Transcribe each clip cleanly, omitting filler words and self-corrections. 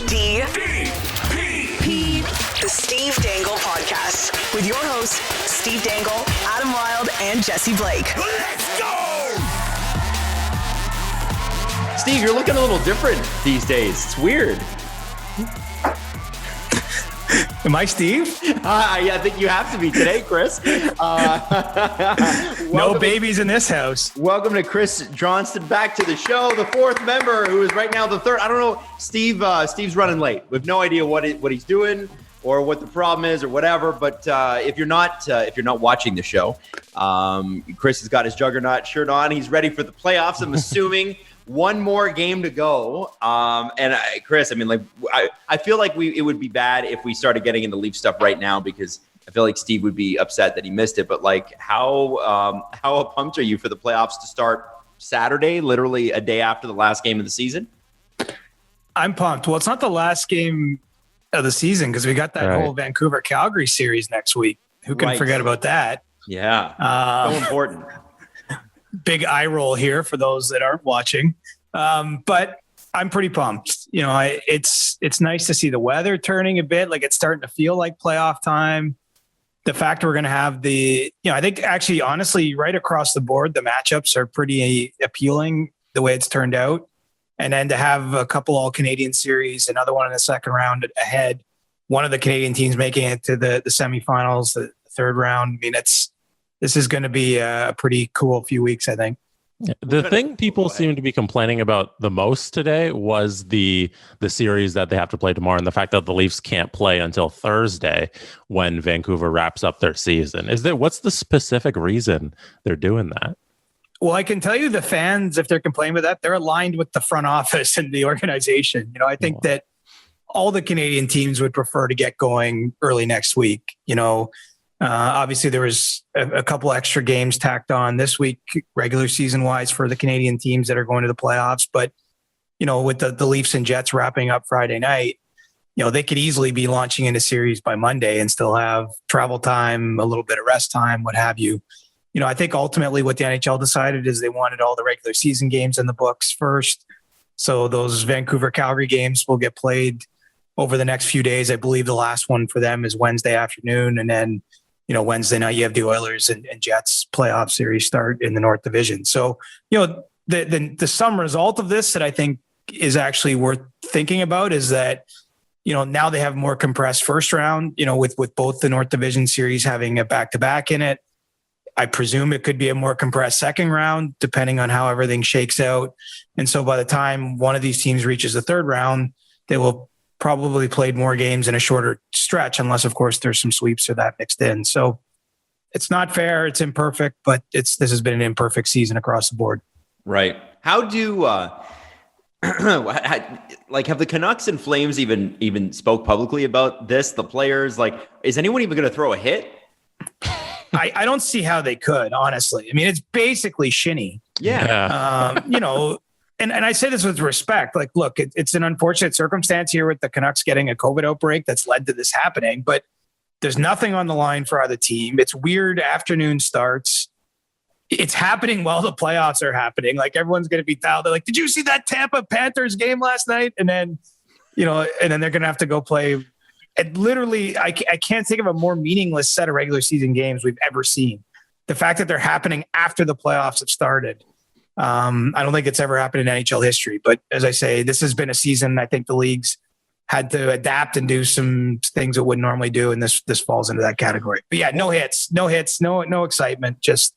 The Steve Dangle Podcast with your hosts, Steve Dangle, Adam Wilde, and Jesse Blake. Let's go! Steve, you're looking a little different these days. It's weird. Am I Steve? I think you have to be today, Chris. No babies in this house. Welcome to Chris Johnston back to the show, the fourth member who is right now the third. I don't know, Steve. Steve's running late. We have no idea what he's doing or what the problem is or whatever. But if you're not watching the show, Chris has got his juggernaut shirt on. He's ready for the playoffs. I'm assuming. One more game to go. Chris, I feel like it would be bad if we started getting into Leaf stuff right now because I feel like Steve would be upset that he missed it. But how pumped are you for the playoffs to start Saturday, literally a day after the last game of the season? I'm pumped. Well, it's not the last game of the season because we got that whole Vancouver-Calgary series next week. Who can forget about that? Yeah, so important. Big eye roll here for those that aren't watching. But I'm pretty pumped. You know, it's nice to see the weather turning a bit. Like it's starting to feel like playoff time. The fact we're going to have I think actually, honestly, right across the board, the matchups are pretty appealing the way it's turned out. And then to have a couple all-Canadian series, another one in the second round ahead, one of the Canadian teams making it to the semifinals, the third round. I mean, this is going to be a pretty cool few weeks, I think. The thing people seem to be complaining about the most today was the series that they have to play tomorrow and the fact that the Leafs can't play until Thursday when Vancouver wraps up their season. What's the specific reason they're doing that? Well, I can tell you the fans, if they're complaining about that, they're aligned with the front office and the organization. You know, I think that all the Canadian teams would prefer to get going early next week. You know, obviously there was a couple extra games tacked on this week, regular season wise for the Canadian teams that are going to the playoffs. But, you know, with the Leafs and Jets wrapping up Friday night, you know, they could easily be launching in a series by Monday and still have travel time, a little bit of rest time, what have you. You know, I think ultimately what the NHL decided is they wanted all the regular season games in the books first. So those Vancouver-Calgary games will get played over the next few days. I believe the last one for them is Wednesday afternoon. And then, you know, Wednesday night, you have the Oilers and Jets playoff series start in the North Division. So, you know, the sum result of this that I think is actually worth thinking about is that, you know, now they have more compressed first round, you know, with both the North Division series having a back-to-back in it. I presume it could be a more compressed second round, depending on how everything shakes out. And so by the time one of these teams reaches the third round, they will probably played more games in a shorter stretch, unless, of course, there's some sweeps or that mixed in. So it's not fair. It's imperfect, but this has been an imperfect season across the board. Right. How do have the Canucks and Flames even spoke publicly about this? The players, is anyone even going to throw a hit? I don't see how they could, honestly. I mean, it's basically shinny. Yeah. You know, and I say this with respect. Like, look, it's an unfortunate circumstance here with the Canucks getting a COVID outbreak that's led to this happening, but there's nothing on the line for either team. It's weird afternoon starts. It's happening while the playoffs are happening. Like, everyone's going to be dialed. They're like, did you see that Tampa Panthers game last night? And then, you know, and then they're going to have to go play. And literally, I can't think of a more meaningless set of regular season games we've ever seen. The fact that they're happening after the playoffs have started. I don't think it's ever happened in NHL history. But as I say, this has been a season I think the leagues had to adapt and do some things it wouldn't normally do, and this falls into that category. But yeah, no hits, no excitement, just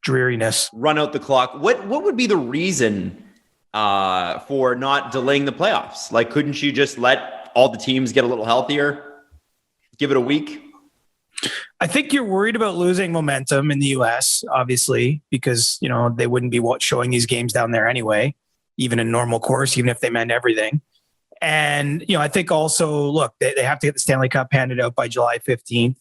dreariness. Run out the clock. What would be the reason for not delaying the playoffs? Like, couldn't you just let all the teams get a little healthier? Give it a week? I think you're worried about losing momentum in the U.S., obviously, because, you know, they wouldn't be showing these games down there anyway, even in normal course, even if they meant everything. And, you know, I think also, look, they have to get the Stanley Cup handed out by July 15th.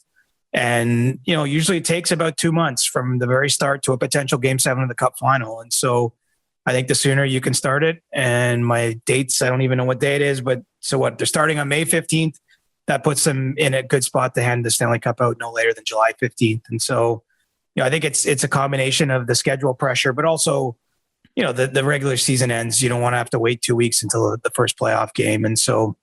And, you know, usually it takes about 2 months from the very start to a potential Game 7 of the Cup final. And so I think the sooner you can start it, and my dates, I don't even know what day it is, but so what, they're starting on May 15th. That puts them in a good spot to hand the Stanley Cup out no later than July 15th. And so, you know, I think it's a combination of the schedule pressure, but also the regular season ends. You don't want to have to wait 2 weeks until the first playoff game. And so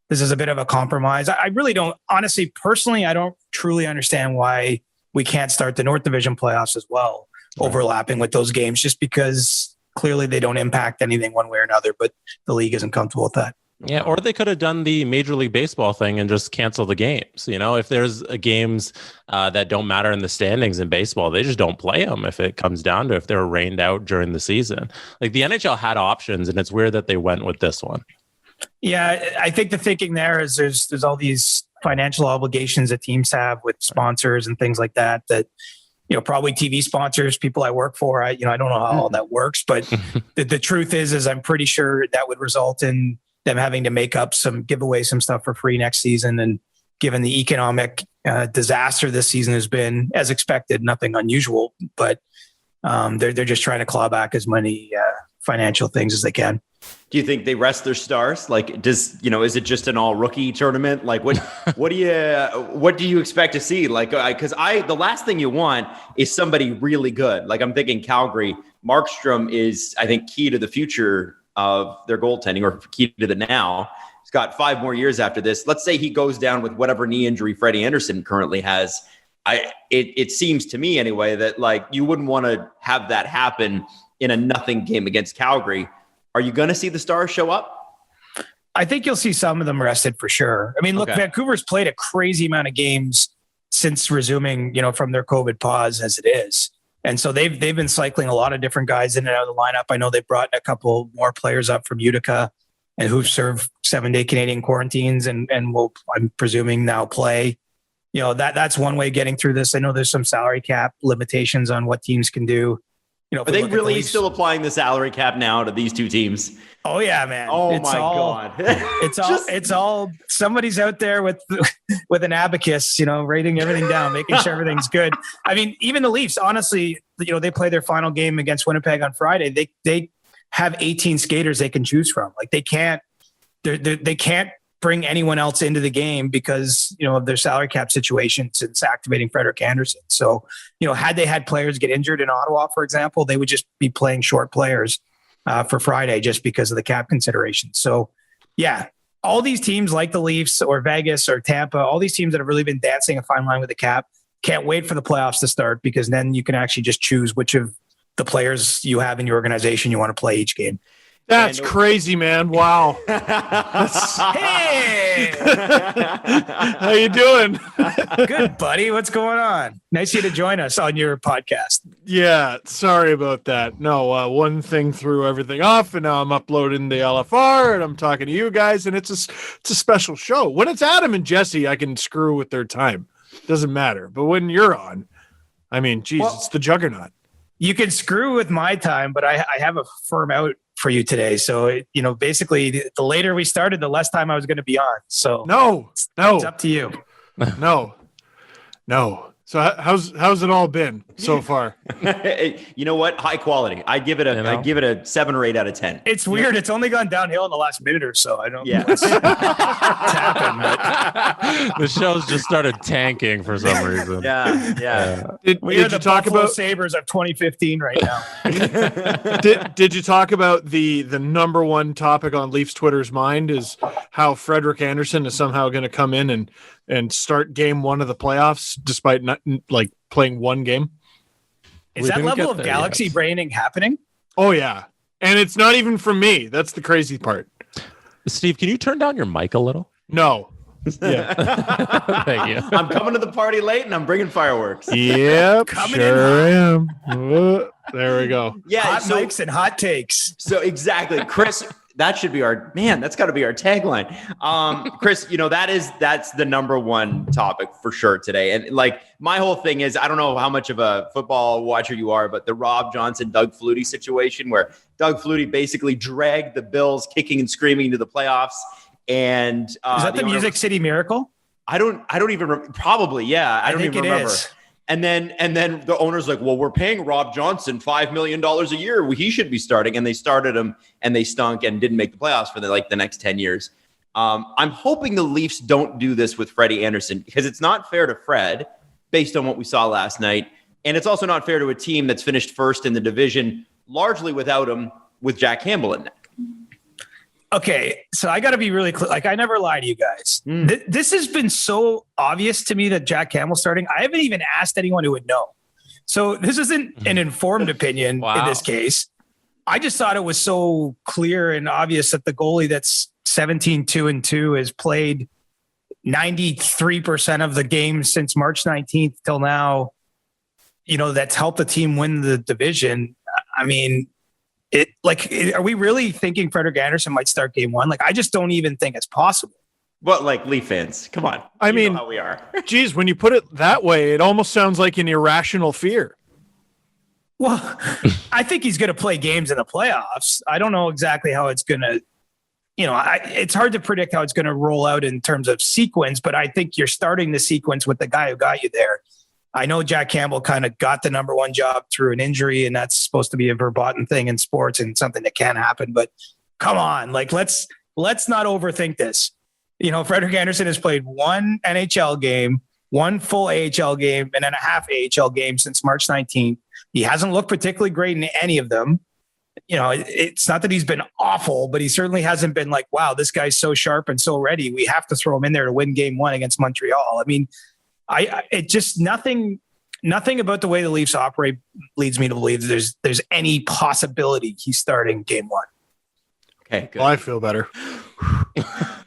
this is a bit of a compromise. I really don't, honestly, personally, I don't truly understand why we can't start the North Division playoffs as well, overlapping with those games, just because clearly they don't impact anything one way or another, but the league isn't comfortable with that. Yeah, or they could have done the Major League Baseball thing and just cancel the games. If there's games that don't matter in the standings in baseball, they just don't play them if it comes down to if they're rained out during the season. Like the NHL had options, and it's weird that they went with this one. Yeah, I think the thinking there is there's all these financial obligations that teams have with sponsors and things like that, probably TV sponsors, people I work for. I don't know how all that works, but the truth is I'm pretty sure that would result in them having to give away some stuff for free next season. And given the economic disaster this season has been, as expected, nothing unusual, but they're just trying to claw back as many financial things as they can. Do you think they rest their stars? Like, is it just an all rookie tournament? Like, what do you expect to see? Like, because the last thing you want is somebody really good. Like, I'm thinking Calgary. Markstrom is, I think, key to the future of their goaltending, or key to the now. He's got 5 more years after this. Let's say he goes down with whatever knee injury Freddie Andersen currently has. It seems to me anyway that like you wouldn't want to have that happen in a nothing game against Calgary. Are you going to see the Stars show up? I think you'll see some of them rested for sure. I mean, look, Vancouver's played a crazy amount of games since resuming, from their COVID pause as it is. And so they've been cycling a lot of different guys in and out of the lineup. I know they brought a couple more players up from Utica and who've served 7-day Canadian quarantines and will, I'm presuming, now play. That's one way of getting through this. I know there's some salary cap limitations on what teams can do. Are they really still applying the salary cap now to these two teams? Oh yeah, man. Oh my God. It's all somebody's out there with an abacus, writing everything down, making sure everything's good. I mean, even the Leafs, honestly, they play their final game against Winnipeg on Friday. They have 18 skaters they can choose from. Like they can't bring anyone else into the game because, of their salary cap situation since activating Frederik Andersen. So, had they had players get injured in Ottawa, for example, they would just be playing short players for Friday just because of the cap consideration. So, yeah, all these teams like the Leafs or Vegas or Tampa, all these teams that have really been dancing a fine line with the cap, can't wait for the playoffs to start because then you can actually just choose which of the players you have in your organization you want to play each game. That's crazy, man. Wow. Hey! How you doing? Good, buddy. What's going on? Nice of you to join us on your podcast. Yeah, sorry about that. No, one thing threw everything off, and now I'm uploading the LFR, and I'm talking to you guys, and it's a special show. When it's Adam and Jesse, I can screw with their time. Doesn't matter. But when you're on, I mean, geez, it's the juggernaut. You can screw with my time, but I have a firm out for you today. So, basically the later we started, the less time I was going to be on. So no, it's up to you. No. So how's it all been so far? You know what? High quality. I give it a 7 or 8 out of 10. It's weird. It's only gone downhill in the last minute or so. I don't know what's happened. But The show's just started tanking for some reason. Yeah. Did you talk about Sabres of 2015 right now? Did you talk about the number one topic on Leafs Twitter's mind is how Frederik Andersen is somehow going to come in and start game 1 of the playoffs despite not like playing one game? Is that level of galaxy braining happening? Oh yeah. And it's not even from me. That's the crazy part. Steve, can you turn down your mic a little? No. Yeah. Thank you. I'm coming to the party late and I'm bringing fireworks. Yep. Sure am. There we go. Yeah. Hot mics and hot takes. So exactly. Chris, that's got to be our tagline. Chris, that's the number one topic for sure today. And like my whole thing is, I don't know how much of a football watcher you are, but the Rob Johnson, Doug Flutie situation where Doug Flutie basically dragged the Bills kicking and screaming to the playoffs. And is that the Music City Miracle? I don't even remember. Probably. Yeah. I don't even remember. And then the owner's like, well, we're paying Rob Johnson $5 million a year. He should be starting. And they started him and they stunk and didn't make the playoffs for the next 10 years. I'm hoping the Leafs don't do this with Freddie Andersen because it's not fair to Fred based on what we saw last night. And it's also not fair to a team that's finished first in the division largely without him with Jack Campbell in net. Okay, so I got to be really clear. Like, I never lie to you guys. This has been so obvious to me that Jack Campbell's starting. I haven't even asked anyone who would know. So this isn't an informed opinion in this case. I just thought it was so clear and obvious that the goalie that's 17-2-2 has played 93% of the games since March 19th till now, that's helped the team win the division. I mean, are we really thinking Frederik Andersen might start game one? Like, I just don't even think it's possible. Well, like, Leaf fans, come on. I mean, know how we are. Geez, when you put it that way, it almost sounds like an irrational fear. Well, I think he's going to play games in the playoffs. I don't know exactly how it's going to, it's hard to predict how it's going to roll out in terms of sequence, but I think you're starting the sequence with the guy who got you there. I know Jack Campbell kind of got the number one job through an injury, and that's supposed to be a verboten thing in sports and something that can happen, but come on, like, let's not overthink this. Frederik Andersen has played one NHL game, one full AHL game, and then a half AHL game since March 19th. He hasn't looked particularly great in any of them. It's not that he's been awful, but he certainly hasn't been like, wow, this guy's so sharp and so ready. We have to throw him in there to win game one against Montreal. I mean, it just nothing about the way the Leafs operate leads me to believe there's any possibility he's starting game one. Okay, good. Well, I feel better.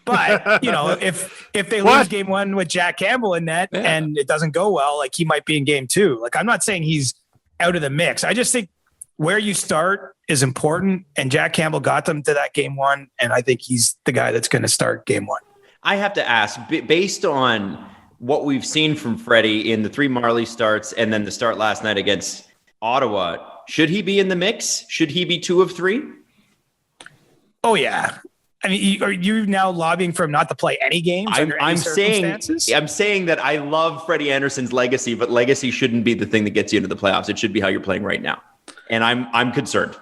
But, if they lose game one with Jack Campbell in net and it doesn't go well, like, he might be in game two. Like, I'm not saying he's out of the mix. I just think where you start is important, and Jack Campbell got them to that game one, and I think he's the guy that's going to start game one. I have to ask, based on what we've seen from Freddie in the 3 Marley starts and then the start last night against Ottawa, should he be in the mix? Should he be 2 of 3? Oh, yeah. I mean, are you now lobbying for him not to play any games under any circumstances? I'm saying that I love Freddie Andersen's legacy, but legacy shouldn't be the thing that gets you into the playoffs. It should be how you're playing right now. And I'm concerned.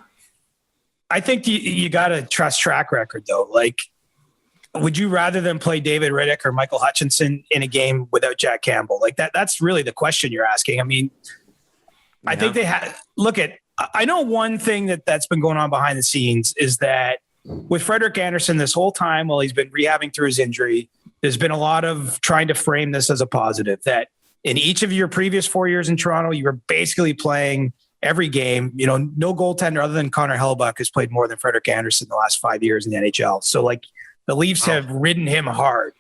I think you got to trust track record, though. Like, would you rather than play David Riddick or Michael Hutchinson in a game without Jack Campbell? Like, that's really the question you're asking. I mean, I think they had I know one thing that's been going on behind the scenes is that with Frederik Andersen this whole time while he's been rehabbing through his injury, there's been a lot of trying to frame this as a positive, that in each of your previous 4 years in Toronto, you were basically playing every game. No goaltender other than Connor Hellebuyck has played more than Frederik Andersen the last 5 years in the NHL. So, like, the Leafs have ridden him hard.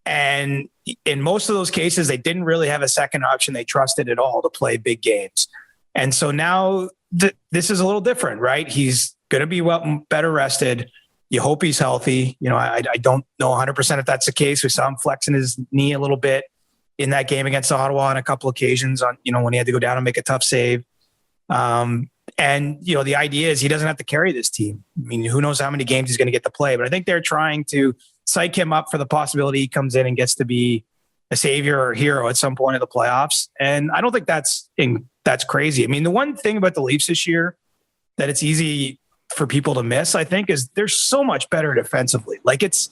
And in most of those cases, they didn't really have a second option they trusted at all to play big games. And so now this is a little different, right? He's going to be better rested. You hope he's healthy. I don't know 100% if that's the case. We saw him flexing his knee a little bit in that game against Ottawa on a couple occasions on, when he had to go down and make a tough save. And the idea is he doesn't have to carry this team. I mean, who knows how many games he's going to get to play, but I think they're trying to psych him up for the possibility he comes in and gets to be a savior or a hero at some point of the playoffs. And I don't think that's crazy. I mean, the one thing about the Leafs this year that it's easy for people to miss, I think, is they're so much better defensively. Like, it's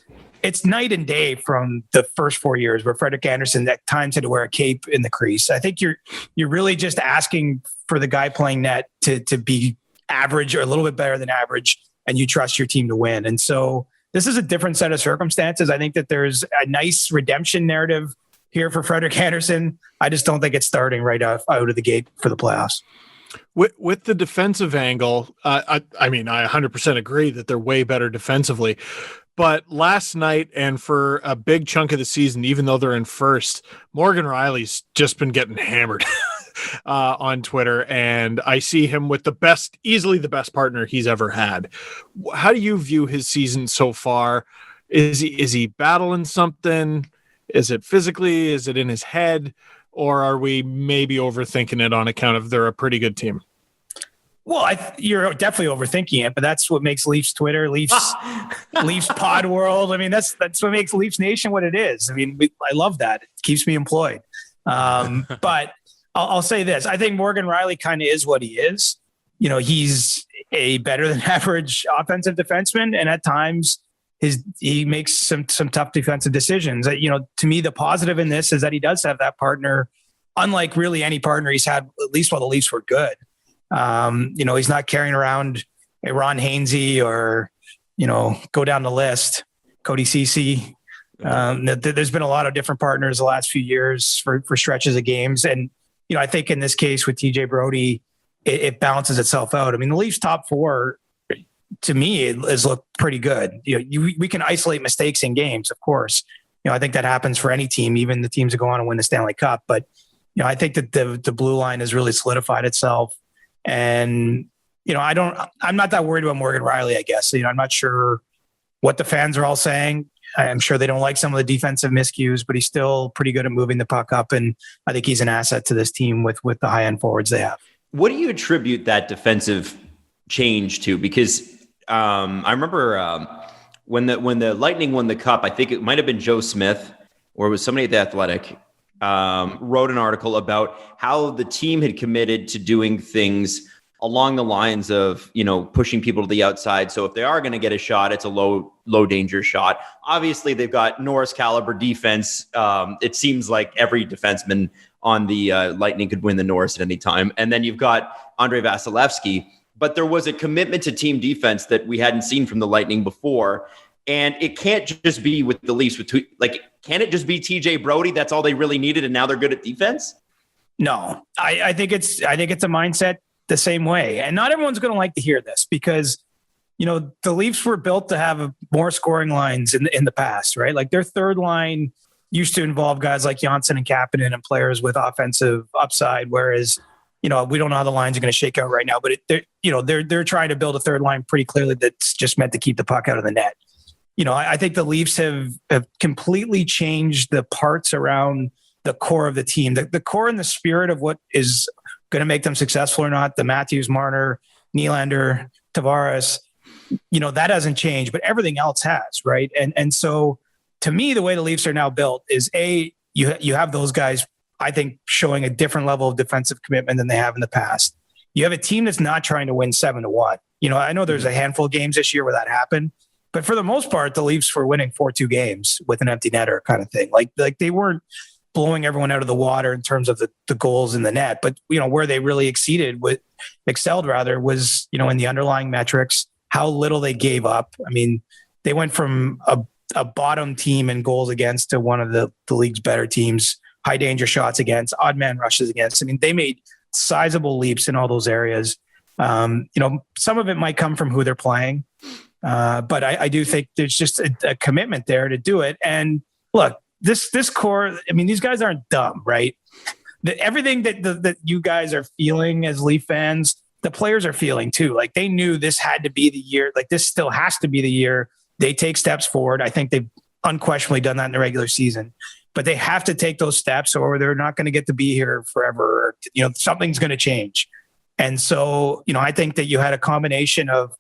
night and day from the first 4 years where Frederik Andersen at times had to wear a cape in the crease. I think you're really just asking for the guy playing net to be average or a little bit better than average, and you trust your team to win. And so this is a different set of circumstances. I think that there's a nice redemption narrative here for Frederik Andersen. I just don't think it's starting right out of the gate for the playoffs. With the defensive angle, I mean, I 100% agree that they're way better defensively. But last night and for a big chunk of the season, even though they're in first, Morgan Rielly's just been getting hammered on Twitter. And I see him with easily the best partner he's ever had. How do you view his season so far? Is he battling something? Is it physically? Is it in his head? Or are we maybe overthinking it on account of they're a pretty good team? Well, you're definitely overthinking it, but that's what makes Leafs Twitter, Leafs pod world. I mean, that's what makes Leafs Nation what it is. I mean, I love that. It keeps me employed. But I'll say this. I think Morgan Rielly kind of is what he is. He's a better than average offensive defenseman. And at times he makes some tough defensive decisions. To me, the positive in this is that he does have that partner, unlike really any partner he's had, at least while the Leafs were good. He's not carrying around a Ron Hainsey or, go down the list, Cody Ceci. There's been a lot of different partners the last few years for stretches of games. And, I think in this case with TJ Brody, it balances itself out. I mean, the Leafs top four, to me, has looked pretty good. We can isolate mistakes in games, of course. I think that happens for any team, even the teams that go on and win the Stanley Cup. But, I think that the blue line has really solidified itself. And, I'm not that worried about Morgan Riley, I guess. I'm not sure what the fans are all saying. I'm sure they don't like some of the defensive miscues, but he's still pretty good at moving the puck up. And I think he's an asset to this team with the high end forwards they have. What do you attribute that defensive change to? Because I remember when the Lightning won the Cup, I think it might have been Joe Smith or it was somebody at The Athletic, wrote an article about how the team had committed to doing things along the lines of, pushing people to the outside. So if they are going to get a shot, it's a low danger shot. Obviously, they've got Norris caliber defense. It seems like every defenseman on the Lightning could win the Norris at any time. And then you've got Andrei Vasilevsky. But there was a commitment to team defense that we hadn't seen from the Lightning before. And it can't just be with the Leafs. Can it just be TJ Brody? That's all they really needed, and now they're good at defense? No, I think it's a mindset the same way. And not everyone's going to like to hear this because, the Leafs were built to have more scoring lines in the past, right? Like their third line used to involve guys like Johnston and Kapanen and players with offensive upside, whereas we don't know how the lines are going to shake out right now, but they're trying to build a third line pretty clearly that's just meant to keep the puck out of the net. I think the Leafs have completely changed the parts around the core of the team, the core and the spirit of what is going to make them successful or not. The Matthews, Marner, Nylander, Tavares, that hasn't changed, but everything else has, right? And so to me, the way the Leafs are now built is you have those guys, I think, showing a different level of defensive commitment than they have in the past. You have a team that's not trying to win 7-1. I know there's a handful of games this year where that happened, but for the most part, the Leafs were winning 4-2 games with an empty netter kind of thing. Like they weren't blowing everyone out of the water in terms of the goals in the net, but where they really excelled was in the underlying metrics, how little they gave up. I mean, they went from a bottom team in goals against to one of the league's better teams, high danger shots against, odd man rushes against. I mean, they made sizable leaps in all those areas. Some of it might come from who they're playing, but I do think there's just a commitment there to do it. And look, this core, I mean, these guys aren't dumb, right? Everything that you guys are feeling as Leaf fans, the players are feeling too. Like they knew this had to be the year, like this still has to be the year they take steps forward. I think they've unquestionably done that in the regular season, but they have to take those steps or they're not going to get to be here forever. Something's going to change. And so, I think that you had a combination of,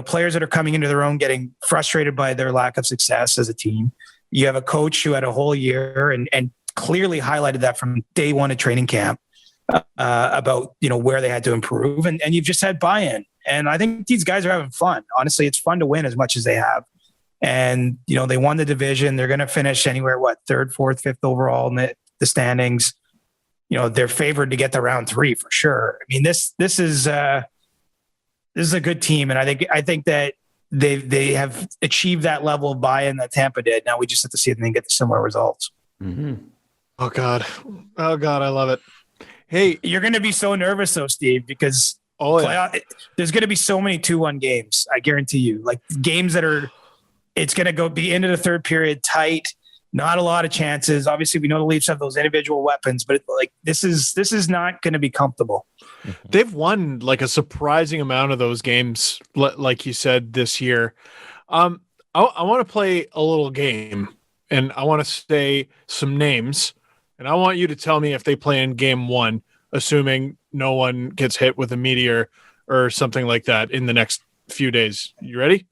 players that are coming into their own, getting frustrated by their lack of success as a team. You have a coach who had a whole year and clearly highlighted that from day one at training camp about, where they had to improve. And you've just had buy-in. And I think these guys are having fun. Honestly, it's fun to win as much as they have. And, they won the division. They're going to finish anywhere, third, fourth, fifth overall in the standings. They're favored to get to round 3 for sure. I mean, this is a good team. And I think that they have achieved that level of buy-in that Tampa did. Now we just have to see if they can get similar results. Mm-hmm. Oh God, I love it. Hey, you're going to be so nervous though, Steve, because there's going to be so many 2-1 games. I guarantee you, like games that it's going to be into the third period tight. Not a lot of chances. Obviously, we know the Leafs have those individual weapons, but this is not going to be comfortable. They've won like a surprising amount of those games, like you said, this year. I want to play a little game, and I want to say some names, and I want you to tell me if they play in game 1, assuming no one gets hit with a meteor or something like that in the next few days. You ready?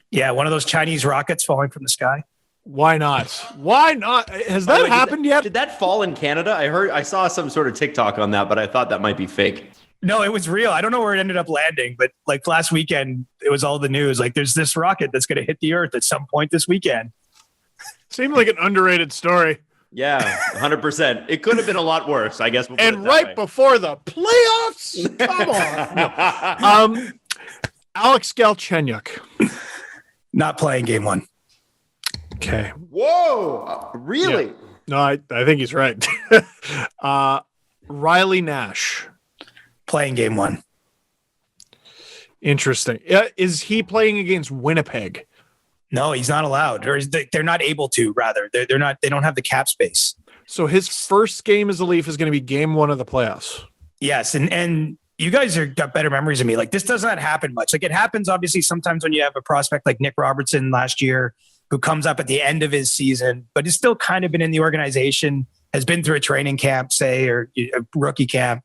Yeah, one of those Chinese rockets falling from the sky. Why not? Why not? Has that happened yet? Did that fall in Canada? I saw some sort of TikTok on that, but I thought that might be fake. No, it was real. I don't know where it ended up landing, but like last weekend, it was all the news. Like there's this rocket that's going to hit the earth at some point this weekend. Seemed like an underrated story. Yeah, 100%. It could have been a lot worse, I guess. And right before the playoffs, come on. No. Alex Galchenyuk. Not playing game one. Okay. Whoa, really? Yeah. No, I think he's right. Riley Nash. Playing game one. Interesting. Is he playing against Winnipeg? No, he's not allowed, or they're not able to. Rather, they're not. They don't have the cap space. So his first game as a Leaf is going to be game one of the playoffs. Yes, and you guys got better memories than me. Like, this does not happen much. Like, it happens obviously sometimes when you have a prospect like Nick Robertson last year, who comes up at the end of his season, but has still kind of been in the organization, has been through a training camp, say, or a rookie camp.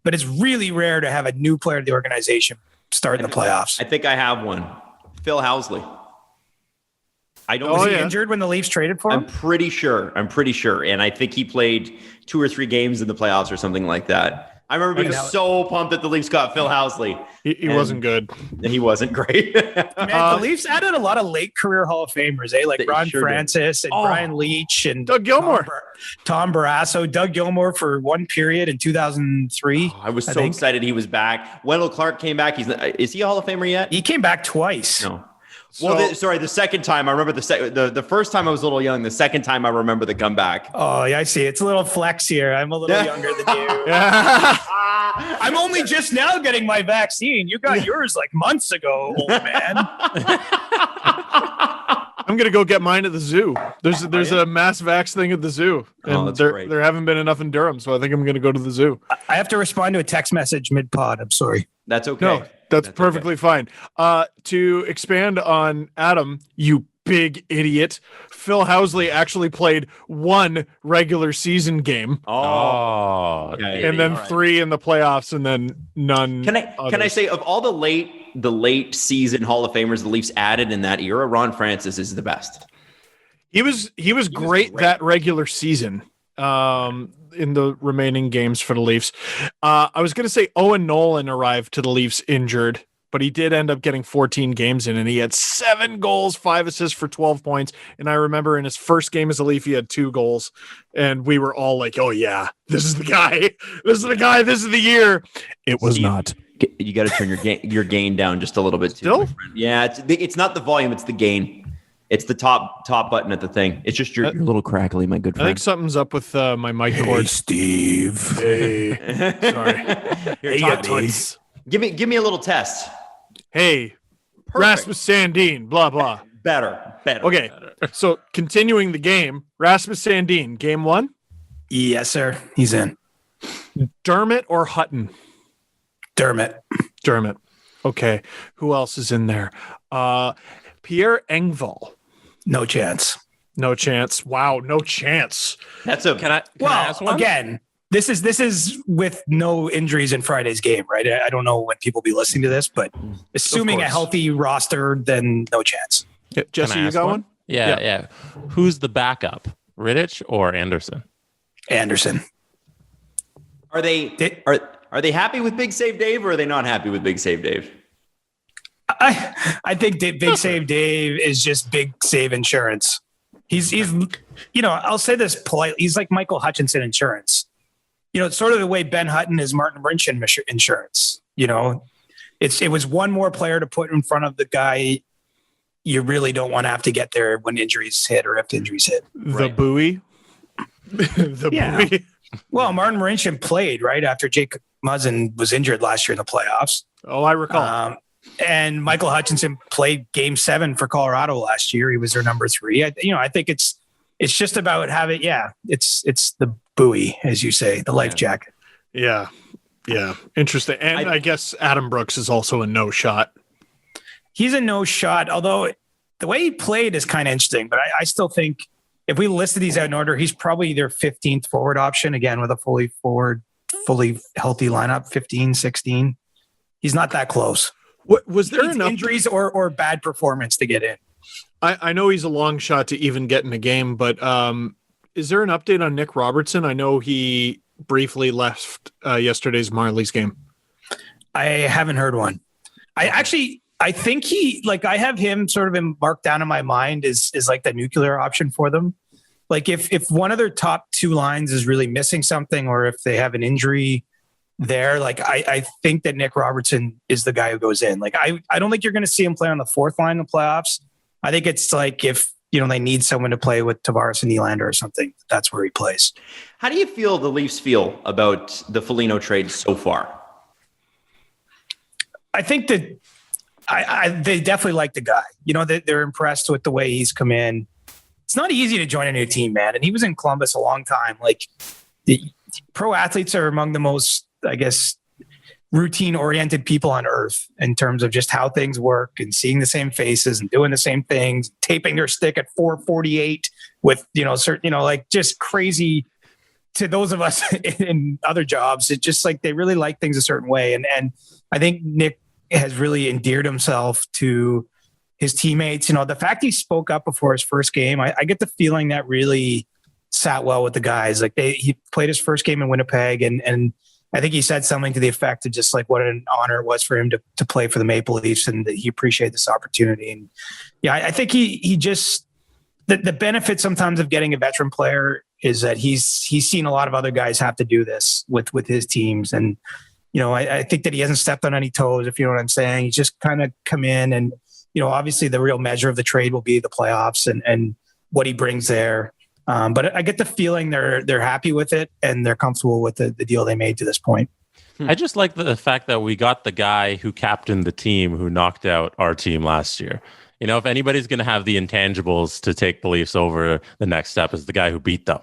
But it's really rare to have a new player of the organization start in the playoffs. I think I have one. Phil Housley. Was he injured when the Leafs traded for him? I'm pretty sure. And I think he played 2 or 3 games in the playoffs or something like that. I remember being so pumped that the Leafs got Phil Housley. He wasn't good. He wasn't great. Man, the Leafs added a lot of late career Hall of Famers, like Ron Francis and Brian Leach and Doug Gilmour. Tom Barrasso. Doug Gilmour for one period in 2003. I was so excited he was back. Wendell Clark came back. Is he a Hall of Famer yet? He came back twice. No. The second time I remember the first time I was a little young. The second time I remember the comeback. Oh, yeah, I see. It's a little flex here. I'm a little younger than you. I'm only just now getting my vaccine. You got yours like months ago, old man. I'm gonna go get mine at the zoo. There's a mass vax thing at the zoo, and there haven't been enough in Durham, so I think I'm gonna go to the zoo. I have to respond to a text message mid pod. I'm sorry. That's okay. No, that's perfectly fine. To expand on Adam, you big idiot, Phil Housley actually played 1 regular season game. And then 3 in the playoffs, and then none. Can I say, of all the late season Hall of Famers the Leafs added in that era, Ron Francis is the best. He was great that regular season. In the remaining games for the Leafs. I was going to say Owen Nolan arrived to the Leafs injured, but he did end up getting 14 games in, and he had 7 goals, 5 assists for 12 points. And I remember in his first game as a Leaf, he had 2 goals, and we were all like, oh yeah, this is the guy. This is the guy. This is the year. It was not. You got to turn your gain down just a little bit too. Still? Yeah. It's not the volume. It's the gain. It's the top button at the thing. It's just your little crackly, my good friend. I think something's up with my mic cord. Steve. Hey. Sorry. Here, talk to us. Give me a little test. Hey. Perfect. Rasmus Sandin, blah, blah. Better. Okay. So continuing the game, Rasmus Sandin, game 1? Yes, sir. He's in. Dermott or Hutton? Dermott. Okay. Who else is in there? Pierre Engvall. No chance. Wow, no chance. That's a. Can I ask one? Again, this is with no injuries in Friday's game, right? I don't know when people will be listening to this, but assuming a healthy roster, then no chance. Yeah, Jesse, you got one? Yeah. Who's the backup? Rittich or Anderson? Anderson. Are they happy with Big Save Dave, or are they not happy with Big Save Dave? I think Big Save Dave is just big save insurance. He's I'll say this politely. He's like Michael Hutchinson insurance. It's sort of the way Ben Hutton is Martin Marincin insurance. It was one more player to put in front of the guy you really don't want to have to get there when injuries hit or if injuries hit. The buoy. Buoy. Well, Martin Marincin played right after Jake Muzzin was injured last year in the playoffs. Oh, I recall. And Michael Hutchinson played Game 7 for Colorado last year. He was their number 3. I think it's just about having. Yeah, it's the buoy, as you say, the life jacket. Yeah. Interesting. And I guess Adam Brooks is also a no shot. He's a no shot, although the way he played is kind of interesting. But I still think if we listed these out in order, he's probably their 15th forward option, again, with a fully healthy lineup, 15, 16. He's not that close. Was there enough injuries or bad performance to get in? I know he's a long shot to even get in a game, but is there an update on Nick Robertson? I know he briefly left yesterday's Marlies game. I haven't heard one. I think I have him sort of marked down in my mind is like the nuclear option for them. like if one of their top two lines is really missing something, or if they have an injury there, like I think that Nick Robertson is the guy who goes in. Like I don't think you're going to see him play on the fourth line in the playoffs. I think it's like if they need someone to play with Tavares and Nylander or something, that's where he plays. How do you feel the Leafs feel about the Foligno trade so far? I think that they definitely like the guy. They're impressed with the way he's come in. It's not easy to join a new team, man. And he was in Columbus a long time. Like, the pro athletes are among the most, I guess, routine-oriented people on earth in terms of just how things work and seeing the same faces and doing the same things, taping their stick at 448 with, certain, like just crazy to those of us in other jobs. It's just like they really like things a certain way. And I think Nick has really endeared himself to his teammates. The fact he spoke up before his first game, I get the feeling that really sat well with the guys. Like he played his first game in Winnipeg, and I think he said something to the effect of just like what an honor it was for him to play for the Maple Leafs, and that he appreciated this opportunity. And yeah, I think he just the benefit sometimes of getting a veteran player is that he's seen a lot of other guys have to do this with his teams. And I think that he hasn't stepped on any toes, if you know what I'm saying. He's just kind of come in, and obviously the real measure of the trade will be the playoffs and what he brings there. But I get the feeling they're happy with it, and they're comfortable with the deal they made to this point. I just like the fact that we got the guy who captained the team who knocked out our team last year. If anybody's going to have the intangibles to take the Leafs over, the next step is the guy who beat them.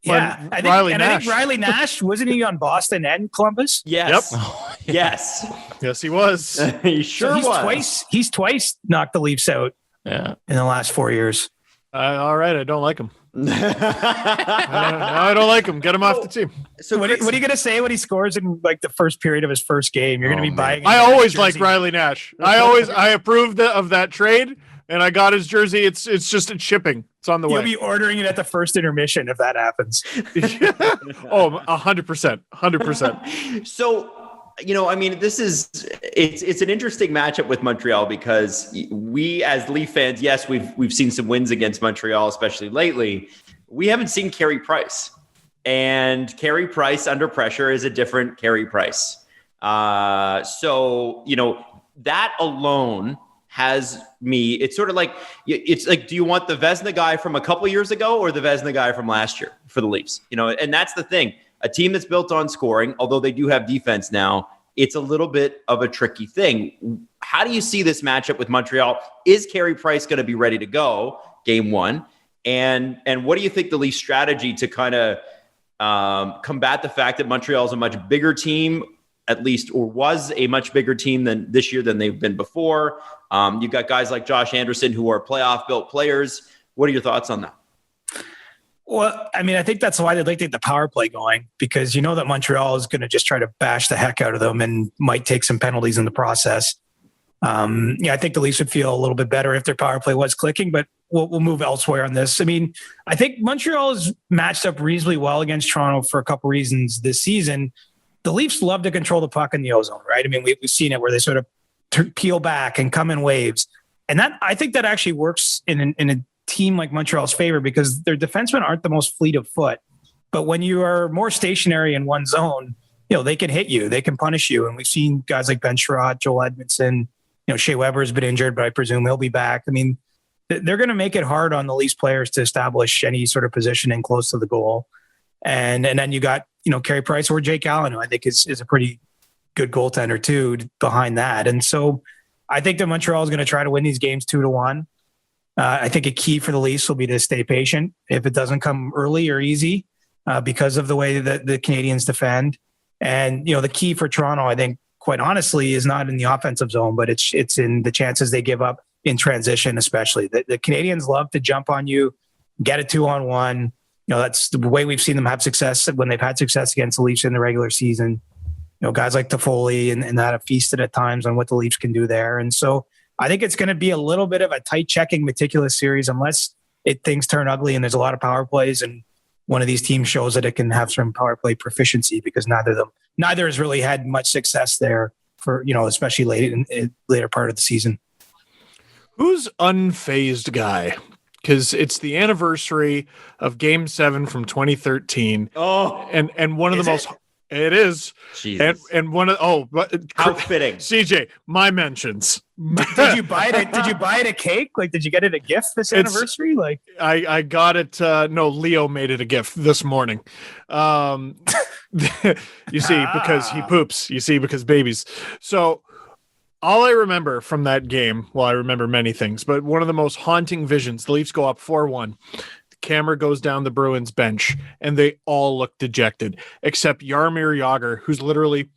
Yeah, I think Riley Nash, wasn't he on Boston and Columbus? Yes. Yep. Oh, yes. Yes, he was. He sure was. He's twice knocked the Leafs out in the last 4 years. All right, I don't like him. I don't like him. Get him off the team. So what are you going to say when he scores in like the first period of his first game? You're going to be buying. I always liked Riley Nash. I approved of that trade, and I got his jersey. It's just a shipping. It's on the way. You'll be ordering it at the first intermission if that happens. 100%. 100%. So, it's an interesting matchup with Montreal, because we as Leaf fans, yes, we've seen some wins against Montreal, especially lately. We haven't seen Carey Price, and Carey Price under pressure is a different Carey Price. So, that alone has me. It's sort of like, do you want the Vezina guy from a couple years ago or the Vezina guy from last year for the Leafs? And that's the thing. A team that's built on scoring, although they do have defense now, it's a little bit of a tricky thing. How do you see this matchup with Montreal? Is Carey Price going to be ready to go game one? And what do you think the Leafs strategy to kind of combat the fact that Montreal is a much bigger team, at least, or was a much bigger team than this year than they've been before? You've got guys like Josh Anderson who are playoff-built players. What are your thoughts on that? Well, I think that's why they'd like to get the power play going, because that Montreal is going to just try to bash the heck out of them and might take some penalties in the process. I think the Leafs would feel a little bit better if their power play was clicking, but we'll move elsewhere on this. I think Montreal has matched up reasonably well against Toronto for a couple reasons this season. The Leafs love to control the puck in the ozone, right? We've seen it where they sort of peel back and come in waves. And I think that actually works in a team like Montreal's favor, because their defensemen aren't the most fleet of foot. But when you are more stationary in one zone, they can hit you, they can punish you. And we've seen guys like Ben Sherratt, Joel Edmondson, Shea Weber's been injured, but I presume he'll be back. They're going to make it hard on the Leafs players to establish any sort of positioning close to the goal. And then you got, Carey Price or Jake Allen, who I think is a pretty good goaltender too behind that. And so I think that Montreal is going to try to win these games 2-1. I think a key for the Leafs will be to stay patient if it doesn't come early or easy, because of the way that the Canadians defend. And, the key for Toronto, I think, quite honestly, is not in the offensive zone, but it's in the chances they give up in transition, especially. The Canadians love to jump on you, get a 2-on-1. That's the way we've seen them have success when they've had success against the Leafs in the regular season. Guys like Toffoli and that have feasted at times on what the Leafs can do there. And so I think it's going to be a little bit of a tight checking, meticulous series, unless things turn ugly and there's a lot of power plays and one of these teams shows that it can have some power play proficiency, because neither has really had much success there for, especially late in later part of the season. Who's unfazed guy because it's the anniversary of Game 7 from 2013. Oh, and one of the most. It is. Jesus. And one of how fitting. CJ, my mentions. Did you buy it? Did you buy it a cake? Like, did you get it a gift this anniversary? Like, I got it. No, Leo made it a gift this morning. You see, because he poops. You see, because babies. So all I remember from that game, well, I remember many things, but one of the most haunting visions, the Leafs go up 4-1. Camera goes down the Bruins bench and they all look dejected except Jaromir Jagr, who's literally,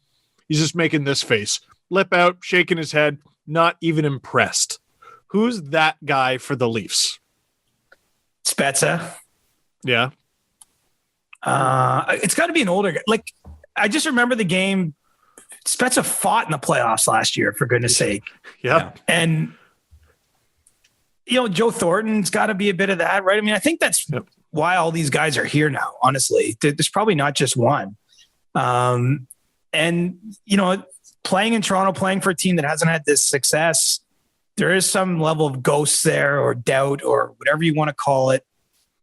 he's just making this face, lip out, shaking his head, not even impressed. Who's that guy for the Leafs? Spezza. Yeah. It's got to be an older guy. Like, I just remember the game. Spezza fought in the playoffs last year, for goodness sake. Yeah. And Joe Thornton's got to be a bit of that, right? I mean, I think that's why all these guys are here now, honestly. There's probably not just one. And, playing in Toronto, playing for a team that hasn't had this success, there is some level of ghosts there or doubt or whatever you want to call it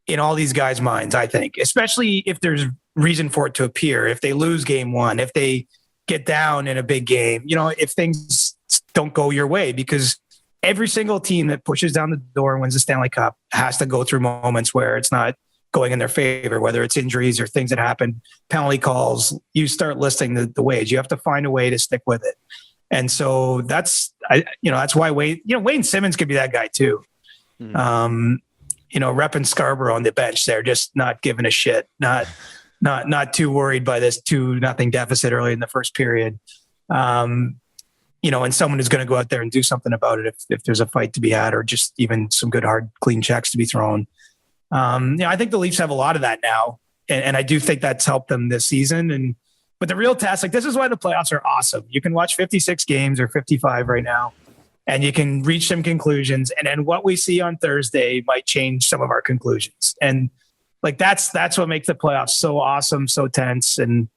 in all these guys' minds, I think, especially if there's reason for it to appear. If they lose game 1, if they get down in a big game, if things don't go your way, because every single team that pushes down the door and wins the Stanley Cup has to go through moments where it's not going in their favor, whether it's injuries or things that happen, penalty calls. You start listing the ways. You have to find a way to stick with it. And so that's why Wayne Simmons could be that guy too. Repping Scarborough on the bench there, just not giving a shit, not too worried by this 2-0 deficit early in the first period. And someone who's going to go out there and do something about it if there's a fight to be had or just even some good, hard, clean checks to be thrown. I think the Leafs have a lot of that now, and I do think that's helped them this season. But the real test, this is why the playoffs are awesome. You can watch 56 games or 55 right now, and you can reach some conclusions. And then what we see on Thursday might change some of our conclusions. And that's what makes the playoffs so awesome, so tense, and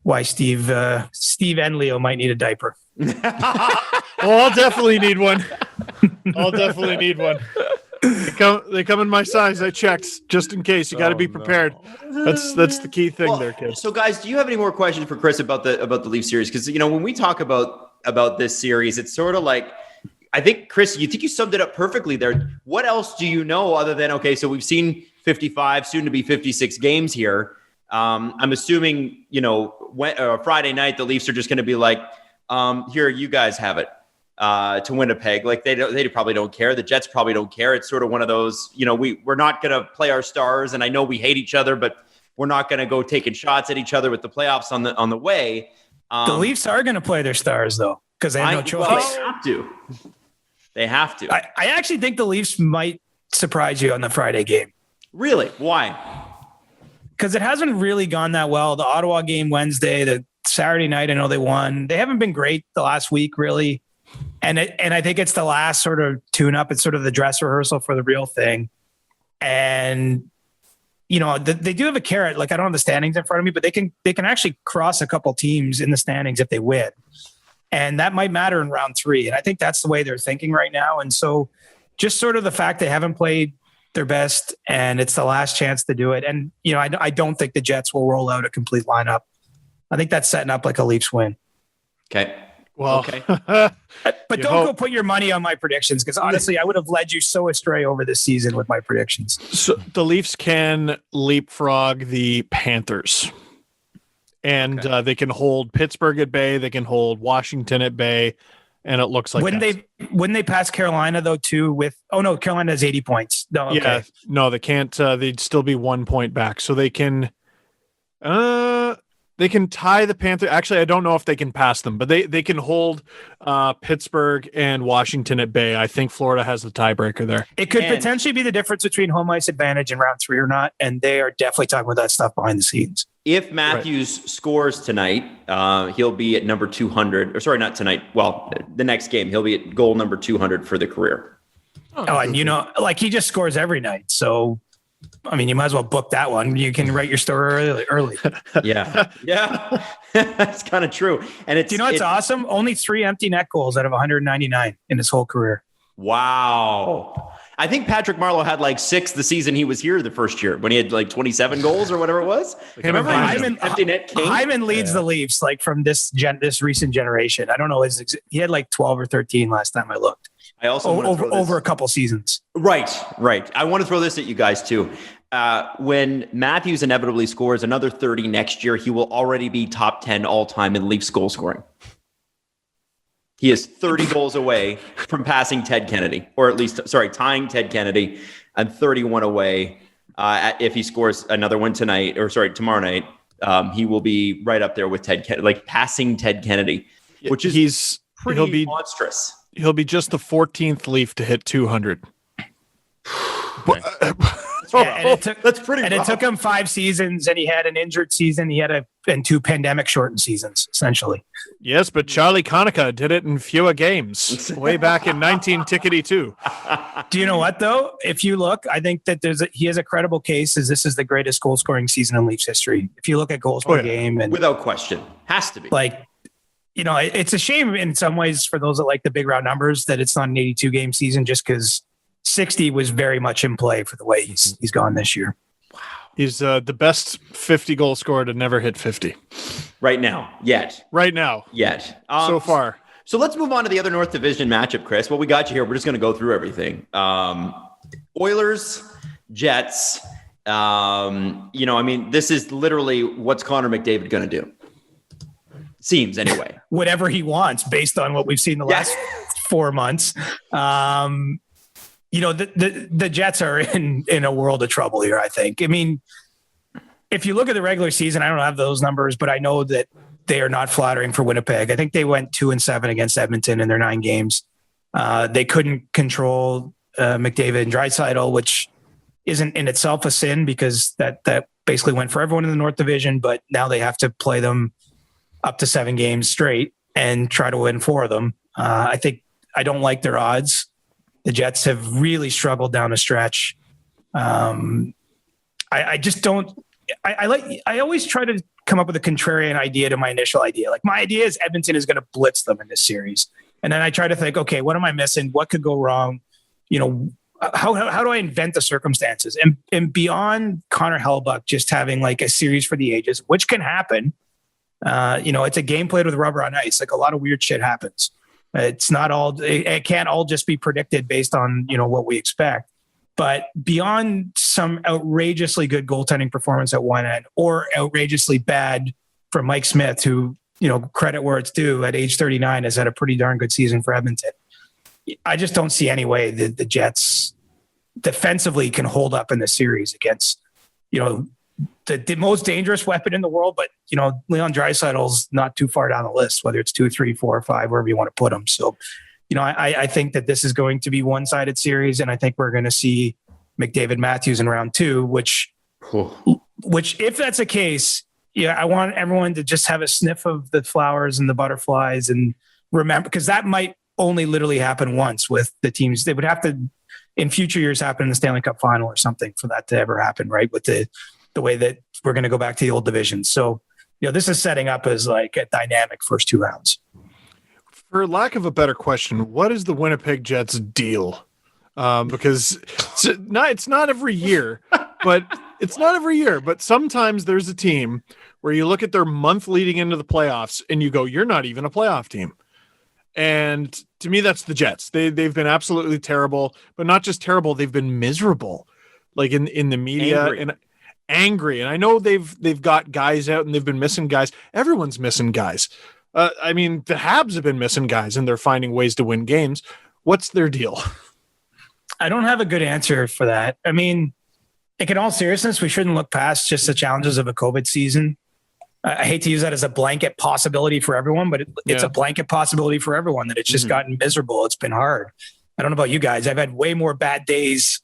why Steve and Leo might need a diaper. Well, I'll definitely need one. They come in my size. I checked just in case. You got to be prepared. No. That's the key thing there, kids. So, guys, do you have any more questions for Chris about the Leafs series? Because when we talk about this series, it's sort of like, I think, Chris, you think you summed it up perfectly there. What else do you know other than, okay, so we've seen 55, soon to be 56 games here. I'm assuming, Friday night, the Leafs are just going to be like, here, you guys have it to Winnipeg. Like they probably don't care. The Jets probably don't care. It's sort of one of those, we're not going to play our stars. And I know we hate each other, but we're not going to go taking shots at each other with the playoffs on the way. The Leafs are going to play their stars though, because they have no choice. Well, they have to. I actually think the Leafs might surprise you on the Friday game. Really? Why? Because it hasn't really gone that well. The Ottawa game Wednesday, the Saturday night, I know they won. They haven't been great the last week, really. And I think it's the last sort of tune-up. It's sort of the dress rehearsal for the real thing. And, they do have a carrot. Like, I don't have the standings in front of me, but they can actually cross a couple teams in the standings if they win. And that might matter in round 3. And I think that's the way they're thinking right now. And so just sort of the fact they haven't played their best and it's the last chance to do it. And, I don't think the Jets will roll out a complete lineup. I think that's setting up like a Leafs win. Okay. Well, okay. But don't go put your money on my predictions, because honestly, I would have led you so astray over this season with my predictions. So the Leafs can leapfrog the Panthers, and they can hold Pittsburgh at bay. They can hold Washington at bay, and it looks like wouldn't they pass Carolina though too? Carolina has 80 points. No, okay. Yeah, no, they can't. They'd still be 1 point back, so they can. They can tie the Panthers. Actually, I don't know if they can pass them, but they can hold Pittsburgh and Washington at bay. I think Florida has the tiebreaker there. It could potentially be the difference between home ice advantage in round 3 or not, and they are definitely talking about that stuff behind the scenes. If Matthews scores tonight, he'll be at number 200. Or sorry, not tonight. Well, the next game, he'll be at goal number 200 for the career. And he just scores every night, so. I mean, you might as well book that one. You can write your story early. Yeah. That's kind of true. And it's awesome? Only 3 empty net goals out of 199 in his whole career. Wow. I think Patrick Marleau had like 6 the season he was here the first year when he had like 27 goals or whatever it was. Remember Hyman leads the Leafs like from this recent generation. I don't know. He had like 12 or 13 last time I looked. I also over a couple seasons. Right. I want to throw this at you guys too. When Matthews inevitably scores another 30 next year, he will already be top 10 all time in Leafs goal scoring. He is 30 goals away from passing Ted Kennedy, or at least, tying Ted Kennedy, and 31 away. If he scores another one tomorrow night, he will be right up there with Ted Kennedy, like passing Ted Kennedy, which is pretty monstrous. He'll be just the 14th Leaf to hit 200. That's pretty rough. It took him 5 seasons, and he had an injured season. He had and 2 pandemic shortened seasons, essentially. Yes, but Charlie Conacher did it in fewer games way back in 1992. Do you know what, though? If you look, I think that he has a credible case as this is the greatest goal scoring season in Leafs history. If you look at goals per game, and without question, has to be. Like, it's a shame in some ways for those that like the big round numbers that it's not an 82 game season, just because 60 was very much in play for the way he's gone this year. Wow. He's the best 50 goal scorer to never hit 50. Right now. Yet. So far. So let's move on to the other North Division matchup, Chris. Well, we got you here. We're just going to go through everything. Oilers, Jets. This is literally what's Connor McDavid going to do? Seems anyway. Whatever he wants based on what we've seen the last 4 months. The Jets are in a world of trouble here, I think. I mean, if you look at the regular season, I don't have those numbers, but I know that they are not flattering for Winnipeg. I think they went 2-7 against Edmonton in their 9 games. They couldn't control McDavid and Draisaitl, which isn't in itself a sin because that basically went for everyone in the North Division, but now they have to play them up to 7 games straight and try to win 4 of them. I don't like their odds. The Jets have really struggled down a stretch. I just don't. I always try to come up with a contrarian idea to my initial idea. Like my idea is Edmonton is going to blitz them in this series, and then I try to think, okay, what am I missing? What could go wrong? How do I invent the circumstances? And beyond Connor Hellebuyck just having like a series for the ages, which can happen. It's a game played with rubber on ice. Like a lot of weird shit happens. It's not all, it can't all just be predicted based on, what we expect. But beyond some outrageously good goaltending performance at one end or outrageously bad from Mike Smith, who, credit where it's due at age 39 has had a pretty darn good season for Edmonton. I just don't see any way that the Jets defensively can hold up in the series against, the most dangerous weapon in the world, but Leon Draisaitl's not too far down the list, whether it's 2, 3, 4, or 5, wherever you want to put him. So, I think that this is going to be one-sided series, and I think we're going to see McDavid Matthews in round 2, which if that's the case, I want everyone to just have a sniff of the flowers and the butterflies and remember, because that might only literally happen once with the teams. They would have to, in future years, happen in the Stanley Cup final or something for that to ever happen, right? With the way that we're going to go back to the old division. So, this is setting up as like a dynamic first 2 rounds. For lack of a better question, what is the Winnipeg Jets deal? Because it's not every year, but sometimes there's a team where you look at their month leading into the playoffs and you go, you're not even a playoff team. And to me, that's the Jets. They've been absolutely terrible, but not just terrible. They've been miserable, like in the media and angry. And I know they've got guys out and they've been missing guys. Everyone's missing guys. The Habs have been missing guys and they're finding ways to win games. What's their deal? I don't have a good answer for that. I mean, in all seriousness, we shouldn't look past just the challenges of a COVID season. I hate to use that as a blanket possibility for everyone, but it's a blanket possibility for everyone that it's just gotten miserable. It's been hard. I don't know about you guys. I've had way more bad days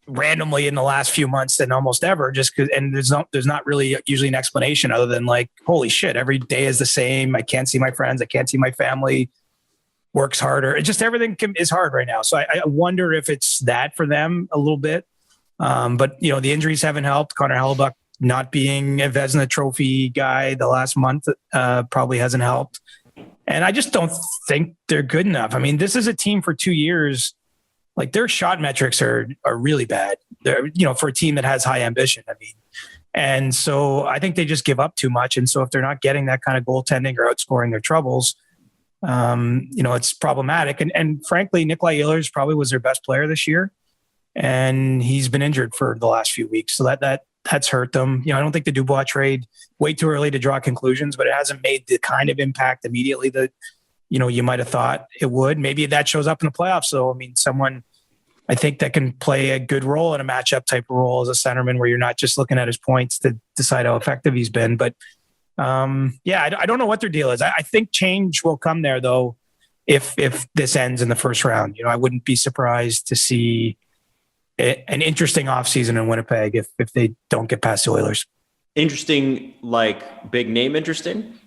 randomly in the last few months than almost ever, just because, and there's not really usually an explanation other than like, holy shit, every day is the same. I can't see my friends. I can't see my family. Works harder. It just everything is hard right now. So I wonder if it's that for them a little bit. But the injuries haven't helped. Connor Hellebuyck not being a Vezina Trophy guy the last month probably hasn't helped. And I just don't think they're good enough. I mean, this is a team for 2 years like their shot metrics are really bad. They're, for a team that has high ambition. I mean, and so I think they just give up too much. And so if they're not getting that kind of goaltending or outscoring their troubles, it's problematic. And frankly, Nikolai Ehlers probably was their best player this year, and he's been injured for the last few weeks. So that's hurt them. I don't think the Dubois trade, way too early to draw conclusions, but it hasn't made the kind of impact immediately that, you might have thought it would. Maybe that shows up in the playoffs. So, I mean, someone I think that can play a good role in a matchup type of role as a centerman where you're not just looking at his points to decide how effective he's been. But I don't know what their deal is. I think change will come there though. If this ends in the first round, I wouldn't be surprised to see an interesting offseason in Winnipeg if they don't get past the Oilers. Interesting, like big name interesting?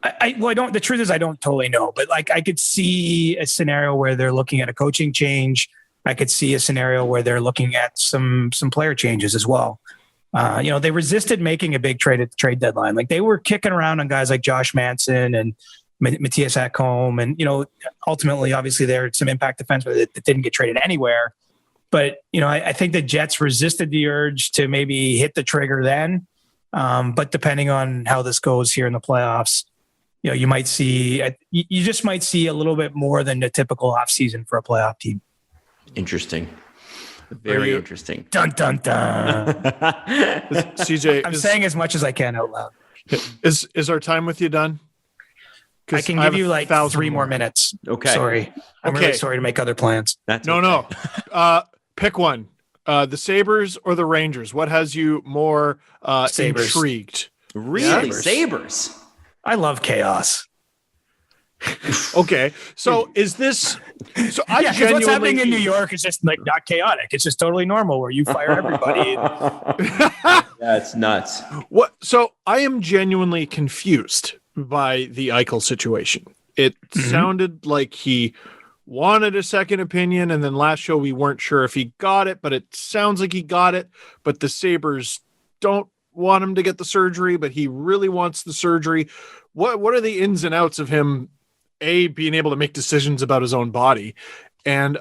The truth is I don't totally know, but like I could see a scenario where they're looking at a coaching change. I could see a scenario where they're looking at some player changes as well. They resisted making a big trade at the trade deadline. Like they were kicking around on guys like Josh Manson and Matthias Ekholm. And, ultimately, obviously there are some impact defensemen that didn't get traded anywhere. But, I think the Jets resisted the urge to maybe hit the trigger then. But depending on how this goes here in the playoffs, you might see, you just might see a little bit more than the typical offseason for a playoff team. Interesting. Very interesting. Dun, dun, dun. CJ, I'm saying as much as I can out loud. Is our time with you done? I can give you like 3 more minutes. Okay. Sorry. I'm really sorry to make other plans. No. Pick one. The Sabres or the Rangers? What has you more intrigued? Really? Sabres? I love chaos. Okay. So is this... So I genuinely... what's happening in New York is just like not chaotic. It's just totally normal where you fire everybody. Yeah, it's nuts. What? So I am genuinely confused by the Eichel situation. It sounded like he wanted a second opinion, and then last show we weren't sure if he got it, but it sounds like he got it. But the Sabres don't want him to get the surgery, but he really wants the surgery. What are the ins and outs of him being able to make decisions about his own body, and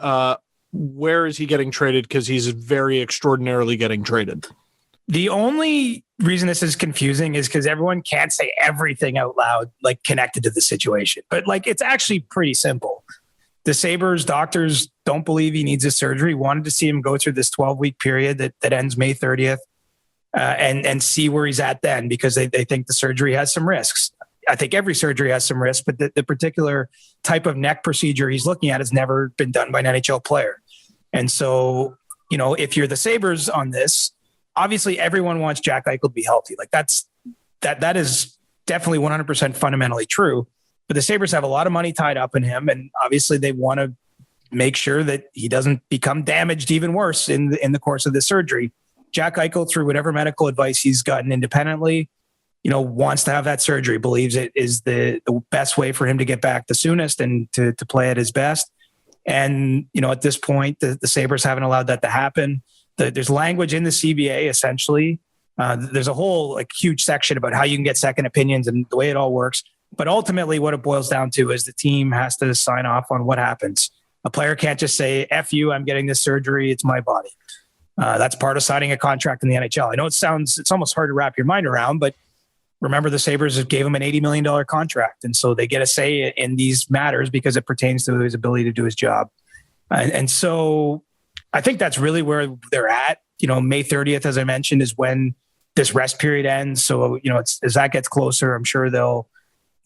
where is he getting traded? Because he's very extraordinarily getting traded. The only reason this is confusing is because everyone can't say everything out loud, like connected to the situation. But like, it's actually pretty simple. The Sabres doctors don't believe he needs a surgery, wanted to see him go through this 12-week period that ends May 30th and see where he's at then, because they think the surgery has some risks. I think every surgery has some risks, but the particular type of neck procedure he's looking at has never been done by an NHL player. And so, if you're the Sabres on this, obviously everyone wants Jack Eichel to be healthy. Like that is definitely 100% fundamentally true. But the Sabres have a lot of money tied up in him, and obviously they want to make sure that he doesn't become damaged even worse in the course of the surgery. Jack Eichel, through whatever medical advice he's gotten independently, wants to have that surgery, believes it is the best way for him to get back the soonest and to play at his best. And, at this point, the Sabres haven't allowed that to happen. There's language in the CBA, essentially. There's a whole huge section about how you can get second opinions and the way it all works. But ultimately, what it boils down to is the team has to sign off on what happens. A player can't just say, F you, I'm getting this surgery, it's my body. That's part of signing a contract in the NHL. I know it's almost hard to wrap your mind around, but remember the Sabres gave him an $80 million contract. And so they get a say in these matters because it pertains to his ability to do his job. And so I think that's really where they're at. May 30th, as I mentioned, is when this rest period ends. So, as that gets closer, I'm sure they'll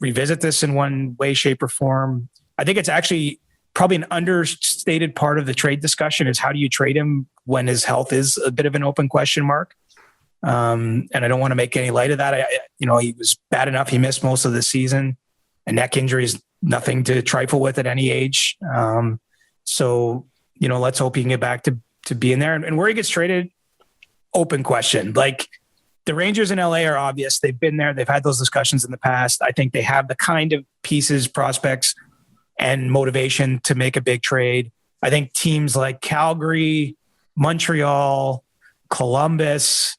revisit this in one way, shape, or form. I think it's actually probably an understated part of the trade discussion is how do you trade him when his health is a bit of an open question mark. And I don't want to make any light of that. He was bad enough. He missed most of the season. A neck injury is nothing to trifle with at any age. So, let's hope he can get back to being there. And where he gets traded, open question. Like the Rangers in LA are obvious. They've been there. They've had those discussions in the past. I think they have the kind of pieces, prospects, and motivation to make a big trade. I think teams like Calgary, Montreal, Columbus,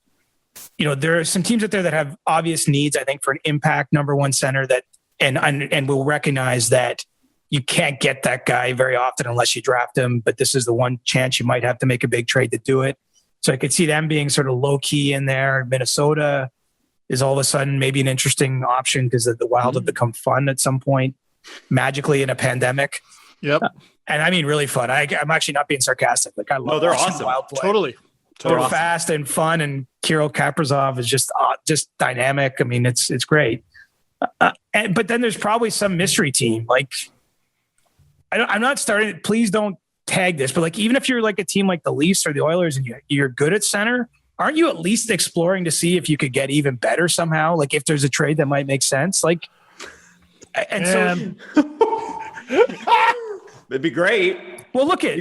there are some teams out there that have obvious needs, I think, for an impact number one center that and will recognize that you can't get that guy very often unless you draft him, but this is the one chance you might have to make a big trade to do it. So I could see them being sort of low key in there. Minnesota is all of a sudden maybe an interesting option because the Wild have become fun at some point, magically in a pandemic. Yep. And I mean, really fun. I'm actually not being sarcastic. Like I love they're watching awesome. Wild play. Totally. They're awesome. fast and fun, and Kirill Kaprizov is just dynamic. I mean, it's great. But then there's probably some mystery team. Like I'm not starting. Please don't tag this, but like even if you're like a team like the Leafs or the Oilers and you're good at center, aren't you at least exploring to see if you could get even better somehow? Like if there's a trade that might make sense. Like, and so it'd be great. Well, look at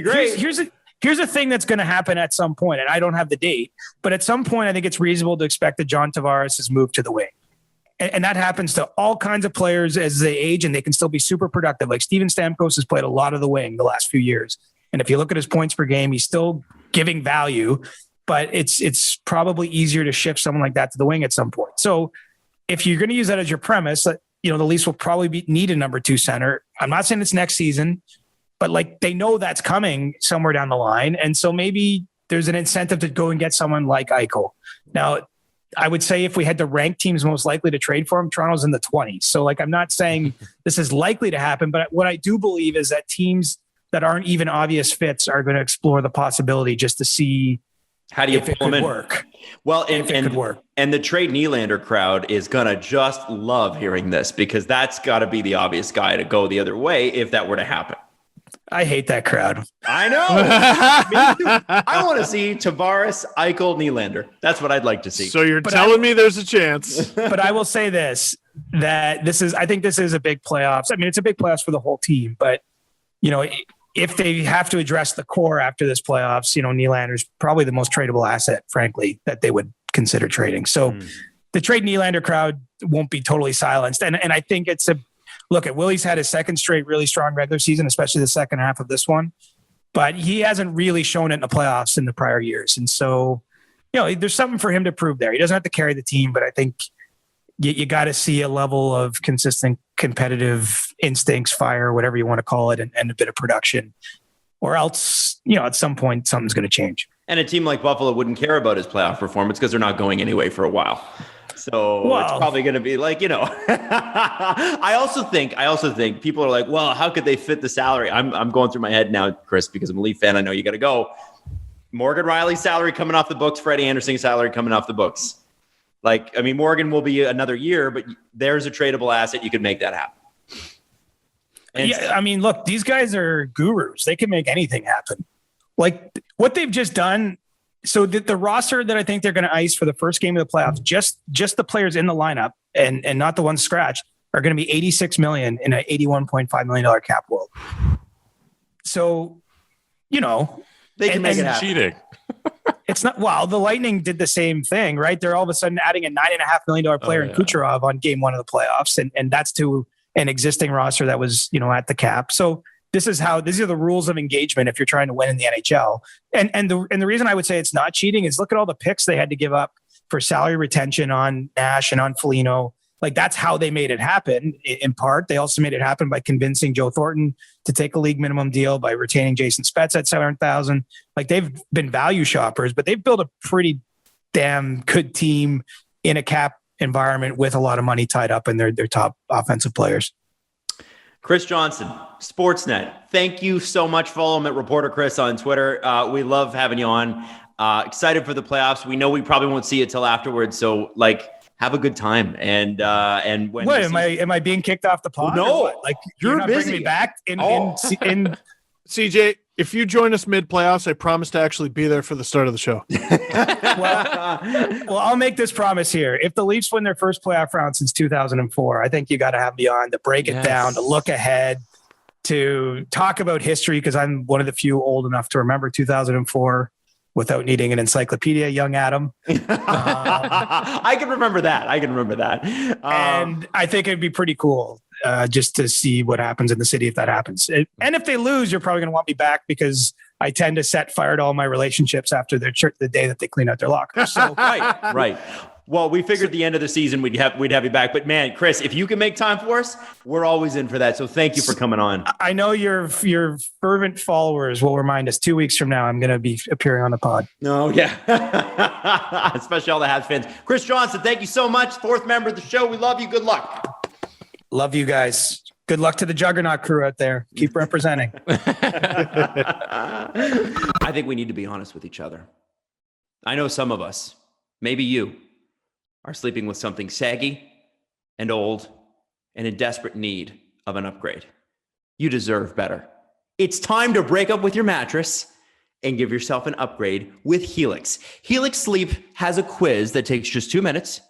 here's a thing that's going to happen at some point, and I don't have the date, but at some point, I think it's reasonable to expect that John Tavares has moved to the wing. And that happens to all kinds of players as they age, and they can still be super productive. Like Steven Stamkos has played a lot of the wing the last few years. And if you look at his points per game, he's still giving value, but it's probably easier to shift someone like that to the wing at some point. So if you're going to use that as your premise, the Leafs will probably need a number 2 center. I'm not saying it's next season, but like they know that's coming somewhere down the line. And so maybe there's an incentive to go and get someone like Eichel. Now, I would say if we had to rank teams most likely to trade for him, Toronto's in the 20s. So like, I'm not saying this is likely to happen, but what I do believe is that teams that aren't even obvious fits are going to explore the possibility just to see how do you if it pull could them in? Work. Well, if it could work. And the trade Nylander crowd is going to just love hearing this because that's got to be the obvious guy to go the other way if that were to happen. I hate that crowd. I know. Me too. I want to see Tavares, Eichel, Nylander. That's what I'd like to see. So you're telling me there's a chance. But I will say this, that I think this is a big playoffs. I mean, it's a big playoffs for the whole team, but if they have to address the core after this playoffs, Nylander's probably the most tradable asset, frankly, that they would consider trading. So the trade Nylander crowd won't be totally silenced. And I think it's look at Willie's had his second straight really strong regular season, especially the second half of this one, but he hasn't really shown it in the playoffs in the prior years. And so, there's something for him to prove there. He doesn't have to carry the team, but I think you got to see a level of consistent competitive instincts, fire, whatever you want to call it, and a bit of production, or else, at some point something's going to change. And a team like Buffalo wouldn't care about his playoff performance because they're not going anyway for a while. So it's probably going to be like, I also think people are like, well, how could they fit the salary? I'm going through my head now, Chris, because I'm a Leaf fan. I know you got to go. Morgan Riley's salary coming off the books, Freddie Anderson's salary coming off the books. Like, I mean, Morgan will be another year, but there's a tradable asset. You could make that happen. And I mean, look, these guys are gurus. They can make anything happen. Like what they've just done. So the roster that I think they're going to ice for the first game of the playoffs, just the players in the lineup and not the ones scratched, are going to be $86 million in an $81.5 million cap world. So, they can make it happen. Cheating. It's not. Well, the Lightning did the same thing, right? They're all of a sudden adding a $9.5 million player in Kucherov on game 1 of the playoffs, and that's to an existing roster that was at the cap. So these are the rules of engagement if you're trying to win in the NHL. And the reason I would say it's not cheating is look at all the picks they had to give up for salary retention on Nash and on Foligno. Like that's how they made it happen. In part, they also made it happen by convincing Joe Thornton to take a league minimum deal, by retaining Jason Spezza at $700,000. Like they've been value shoppers, but they've built a pretty damn good team in a cap environment with a lot of money tied up in their top offensive players. Chris Johnston, Sportsnet. Thank you so much. Follow him at Reporter Chris on Twitter. We love having you on. Excited for the playoffs. We know we probably won't see it till afterwards. So have a good time. And when am I being kicked off the pod? No, you're not busy. bringing me back in CJ, if you join us mid playoffs, I promise to actually be there for the start of the show. Well, I'll make this promise here. If the Leafs win their first playoff round since 2004, I think you got to have me on to break it down, to look ahead, to talk about history, because I'm one of the few old enough to remember 2004 without needing an encyclopedia, young Adam. I can remember that. And I think it'd be pretty cool just to see what happens in the city if that happens. And if they lose, you're probably going to want me back because I tend to set fire to all my relationships after the day that they clean out their locker. So right. Well, we figured the end of the season we'd have you back. But man, Chris, if you can make time for us, we're always in for that. So thank you for coming on. I know your fervent followers will remind us 2 weeks from now I'm going to be appearing on the pod. No, yeah. Especially all the Habs fans. Chris Johnston, thank you so much. Fourth member of the show. We love you. Good luck. Love you guys. Good luck to the Juggernaut crew out there. Keep representing. I think we need to be honest with each other. I know some of us, maybe you, are sleeping with something saggy and old and in desperate need of an upgrade. You deserve better. It's time to break up with your mattress and give yourself an upgrade with Helix. Helix Sleep has a quiz that takes just 2 minutes,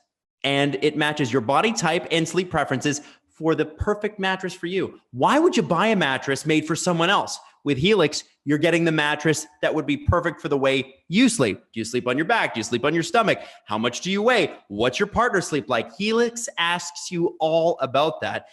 and it matches your body type and sleep preferences for the perfect mattress for you. Why would you buy a mattress made for someone else? With Helix, you're getting the mattress that would be perfect for the way you sleep. Do you sleep on your back? Do you sleep on your stomach? How much do you weigh? What's your partner sleep like? Helix asks you all about that.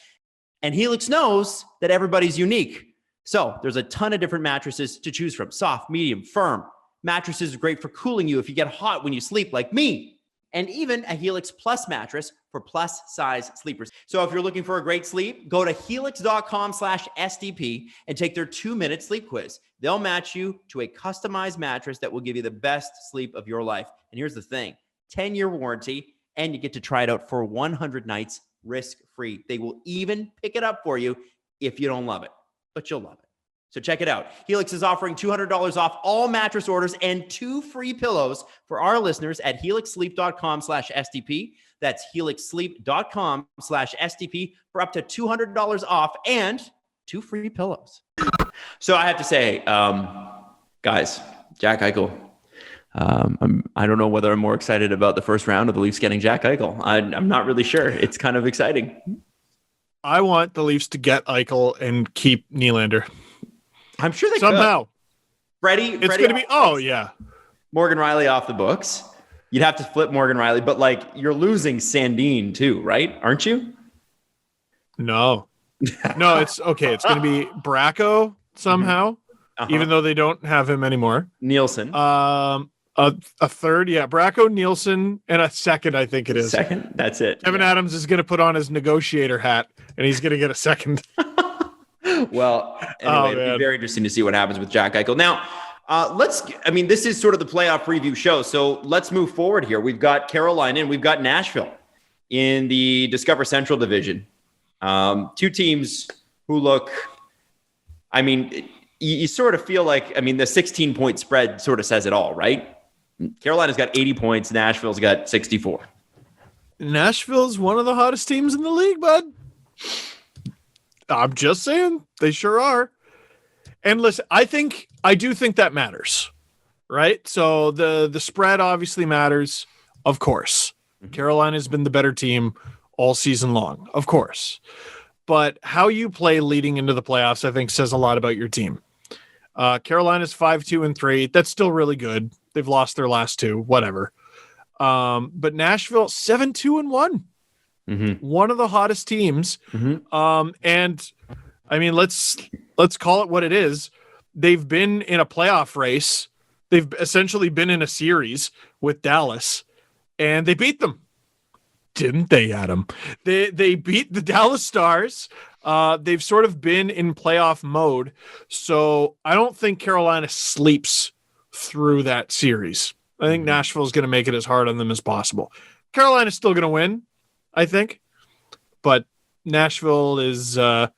And Helix knows that everybody's unique. So there's a ton of different mattresses to choose from. Soft, medium, firm. Mattresses are great for cooling you if you get hot when you sleep, like me. And even a Helix Plus mattress for plus size sleepers. So if you're looking for a great sleep, go to helix.com/SDP and take their 2-minute sleep quiz. They'll match you to a customized mattress that will give you the best sleep of your life. And here's the thing, 10-year warranty, and you get to try it out for 100 nights risk-free. They will even pick it up for you if you don't love it, but you'll love it. So check it out. Helix is offering $200 off all mattress orders and 2 free pillows for our listeners at helixsleep.com/SDP. That's helixsleep.com/SDP for up to $200 off and 2 free pillows. So I have to say, guys, Jack Eichel, I don't know whether I'm more excited about the first round of the Leafs getting Jack Eichel. I'm not really sure. It's kind of exciting. I want the Leafs to get Eichel and keep Nylander. I'm sure they somehow. Could. Freddie, it's going to be. Oh yeah, Morgan Riley off the books. You'd have to flip Morgan Riley, but like you're losing Sandin too, right? Aren't you? No, it's okay. It's going to be Bracco somehow, even though they don't have him anymore. Nielsen. A third, yeah. Bracco, Nielsen, and a second. I think it is second. That's it. Kevin Adams is going to put on his negotiator hat, and he's going to get a second. Well, anyway, it'll be very interesting to see what happens with Jack Eichel. Now, this is sort of the playoff preview show, so let's move forward here. We've got Carolina and we've got Nashville in the Discover Central Division. 2 teams who look, you sort of feel like, the 16-point spread sort of says it all, right? Carolina's got 80 points. Nashville's got 64. Nashville's one of the hottest teams in the league, bud. I'm just saying, they sure are. And listen, I do think that matters, right? So the spread obviously matters, of course. Carolina's been the better team all season long, of course. But how you play leading into the playoffs, I think, says a lot about your team. Carolina's 5-2-3. That's still really good. They've lost their last 2, whatever. But Nashville 7-2-1. One of the hottest teams. And let's call it what it is. They've been in a playoff race. They've essentially been in a series with Dallas, and they beat them. Didn't they, Adam? They beat the Dallas Stars. They've sort of been in playoff mode. So I don't think Carolina sleeps through that series. I think Nashville is going to make it as hard on them as possible. Carolina's still going to win, I think. But Nashville is they're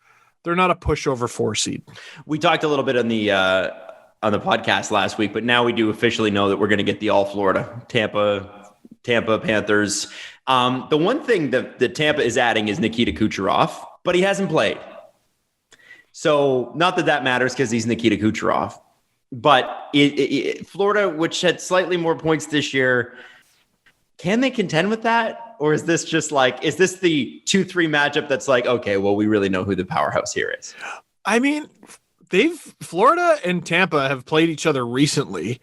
not a pushover 4 seed. We talked a little bit on the podcast last week, but now we do officially know that we're going to get the all Florida Tampa Panthers. The one thing that Tampa is adding is Nikita Kucherov, but he hasn't played. So not that matters because he's Nikita Kucherov, but Florida, which had slightly more points this year, can they contend with that? Or is this just is this the 2-3 matchup that's like, okay, well, we really know who the powerhouse here is? Florida and Tampa have played each other recently.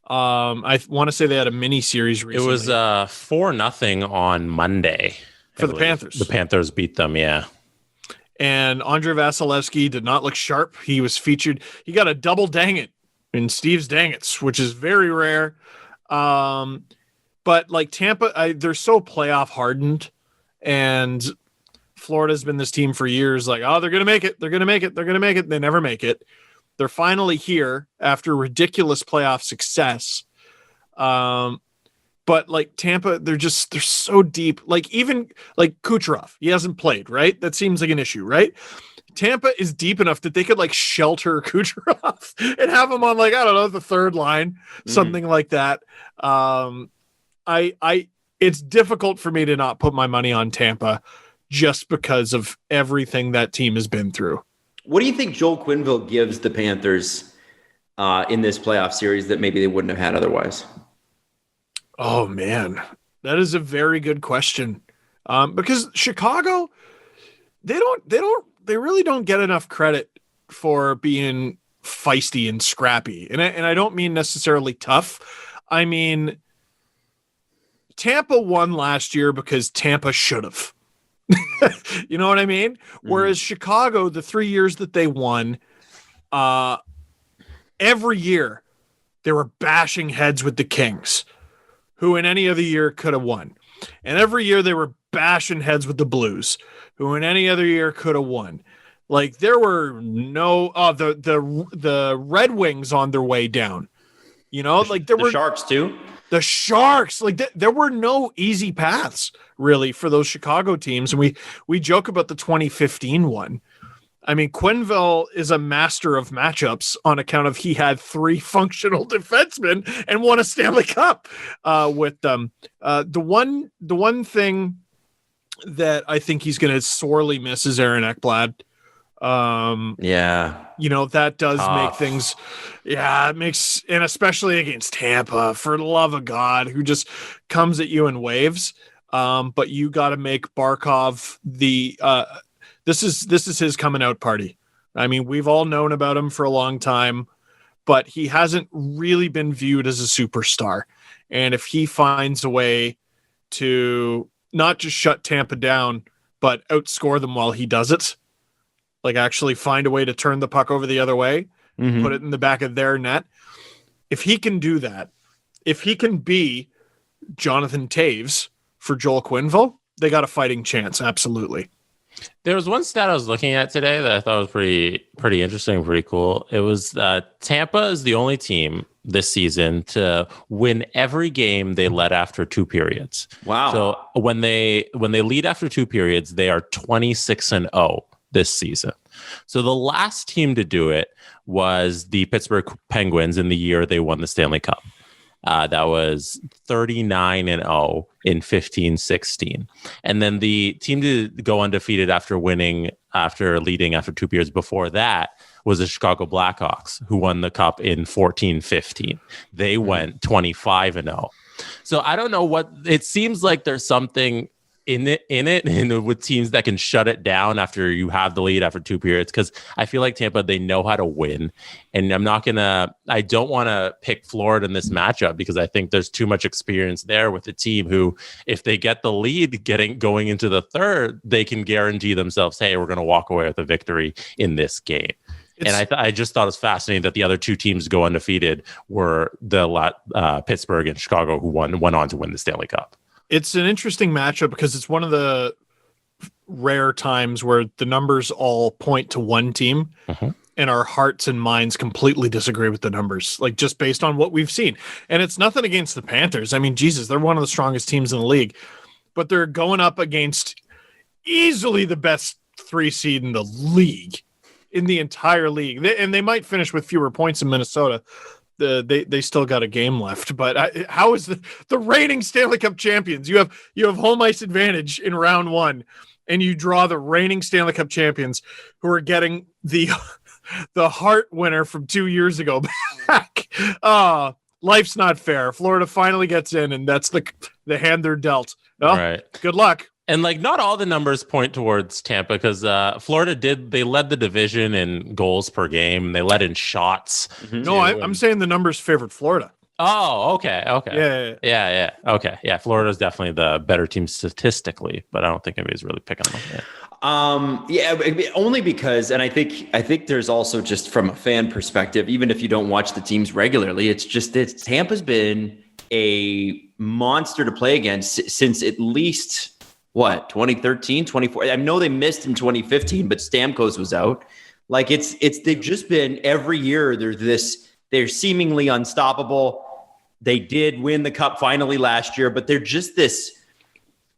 I want to say they had a mini series recently. It was 4-0 on Monday for the Panthers. The Panthers beat them, yeah. And Andre Vasilevsky did not look sharp. He was featured. He got a double dang it in Steve's dang it's, which is very rare. But But like Tampa, they're so playoff hardened, and Florida's been this team for years. Like, oh, they're going to make it. They're going to make it. They're going to make it. They never make it. They're finally here after ridiculous playoff success. But like Tampa, they're so deep. Like even like Kucherov, he hasn't played, right? That seems like an issue, right? Tampa is deep enough that they could like shelter Kucherov and have him on like, I don't know, the third line, something like that. It's difficult for me to not put my money on Tampa just because of everything that team has been through. What do you think Joel Quenneville gives the Panthers in this playoff series that maybe they wouldn't have had otherwise? Oh man, that is a very good question. Because Chicago, they really don't get enough credit for being feisty and scrappy. And I don't mean necessarily tough. I mean, Tampa won last year because Tampa should have. You know what I mean? Whereas Chicago, the 3 years that they won, every year they were bashing heads with the Kings, who in any other year could have won. And every year they were bashing heads with the Blues, who in any other year could have won. Like there were no the Red Wings on their way down. You know, like there were Sharks too. The Sharks, like there were no easy paths really for those Chicago teams. And we joke about the 2015 one. I mean, Quenneville is a master of matchups on account of he had 3 functional defensemen and won a Stanley Cup with them. The one thing that I think he's going to sorely miss is Aaron Ekblad. You know, that does make things, it makes, and especially against Tampa, for the love of God, who just comes at you in waves. But you got to make Barkov this is his coming out party. I mean, we've all known about him for a long time, but he hasn't really been viewed as a superstar. And if he finds a way to not just shut Tampa down, but outscore them while he does it, like actually find a way to turn the puck over the other way, put it in the back of their net. If he can do that, if he can be Jonathan Taves for Joel Quenneville, they got a fighting chance. Absolutely. There was one stat I was looking at today that I thought was pretty interesting, pretty cool. It was Tampa is the only team this season to win every game they led after 2 periods. Wow. So when they lead after 2 periods, they are 26-0 this season. So the last team to do it was the Pittsburgh Penguins in the year they won the Stanley Cup. That was 39-0 in 15-16. And then the team to go undefeated after leading after 2 periods before that was the Chicago Blackhawks, who won the cup in 14-15. They went 25-0. So I don't know what it seems like. There's something in it and with teams that can shut it down after you have the lead after 2 periods, because I feel like Tampa, they know how to win. And I don't want to pick Florida in this matchup because I think there's too much experience there with the team who, if they get the lead going into the third, they can guarantee themselves, hey, we're going to walk away with a victory in this game. And I just thought it was fascinating that the other 2 teams to go undefeated were the Pittsburgh and Chicago, who went on to win the Stanley Cup. It's an interesting matchup because it's one of the rare times where the numbers all point to one team and our hearts and minds completely disagree with the numbers, like just based on what we've seen. And it's nothing against the Panthers. I mean, Jesus, they're one of the strongest teams in the league, but they're going up against easily the best 3 seed in the league, in the entire league. And they might finish with fewer points in Minnesota. They still got a game left, but how is the reigning Stanley Cup champions? You have home ice advantage in round 1, and you draw the reigning Stanley Cup champions who are getting the Hart winner from 2 years ago back. Life's not fair. Florida finally gets in, and that's the hand they're dealt. Well, right. Good luck. And like, not all the numbers point towards Tampa, because Florida they led the division in goals per game. They led in shots. No, I'm saying the numbers favored Florida. Oh, okay. Yeah. Okay. Yeah. Florida's definitely the better team statistically, but I don't think anybody's really picking them up yet. Only because, and I think there's also, just from a fan perspective, even if you don't watch the teams regularly, Tampa's been a monster to play against since at least 2013, 24. I know they missed in 2015, but Stamkos was out. Like they've just been every year. They're seemingly unstoppable. They did win the cup finally last year, but they're just this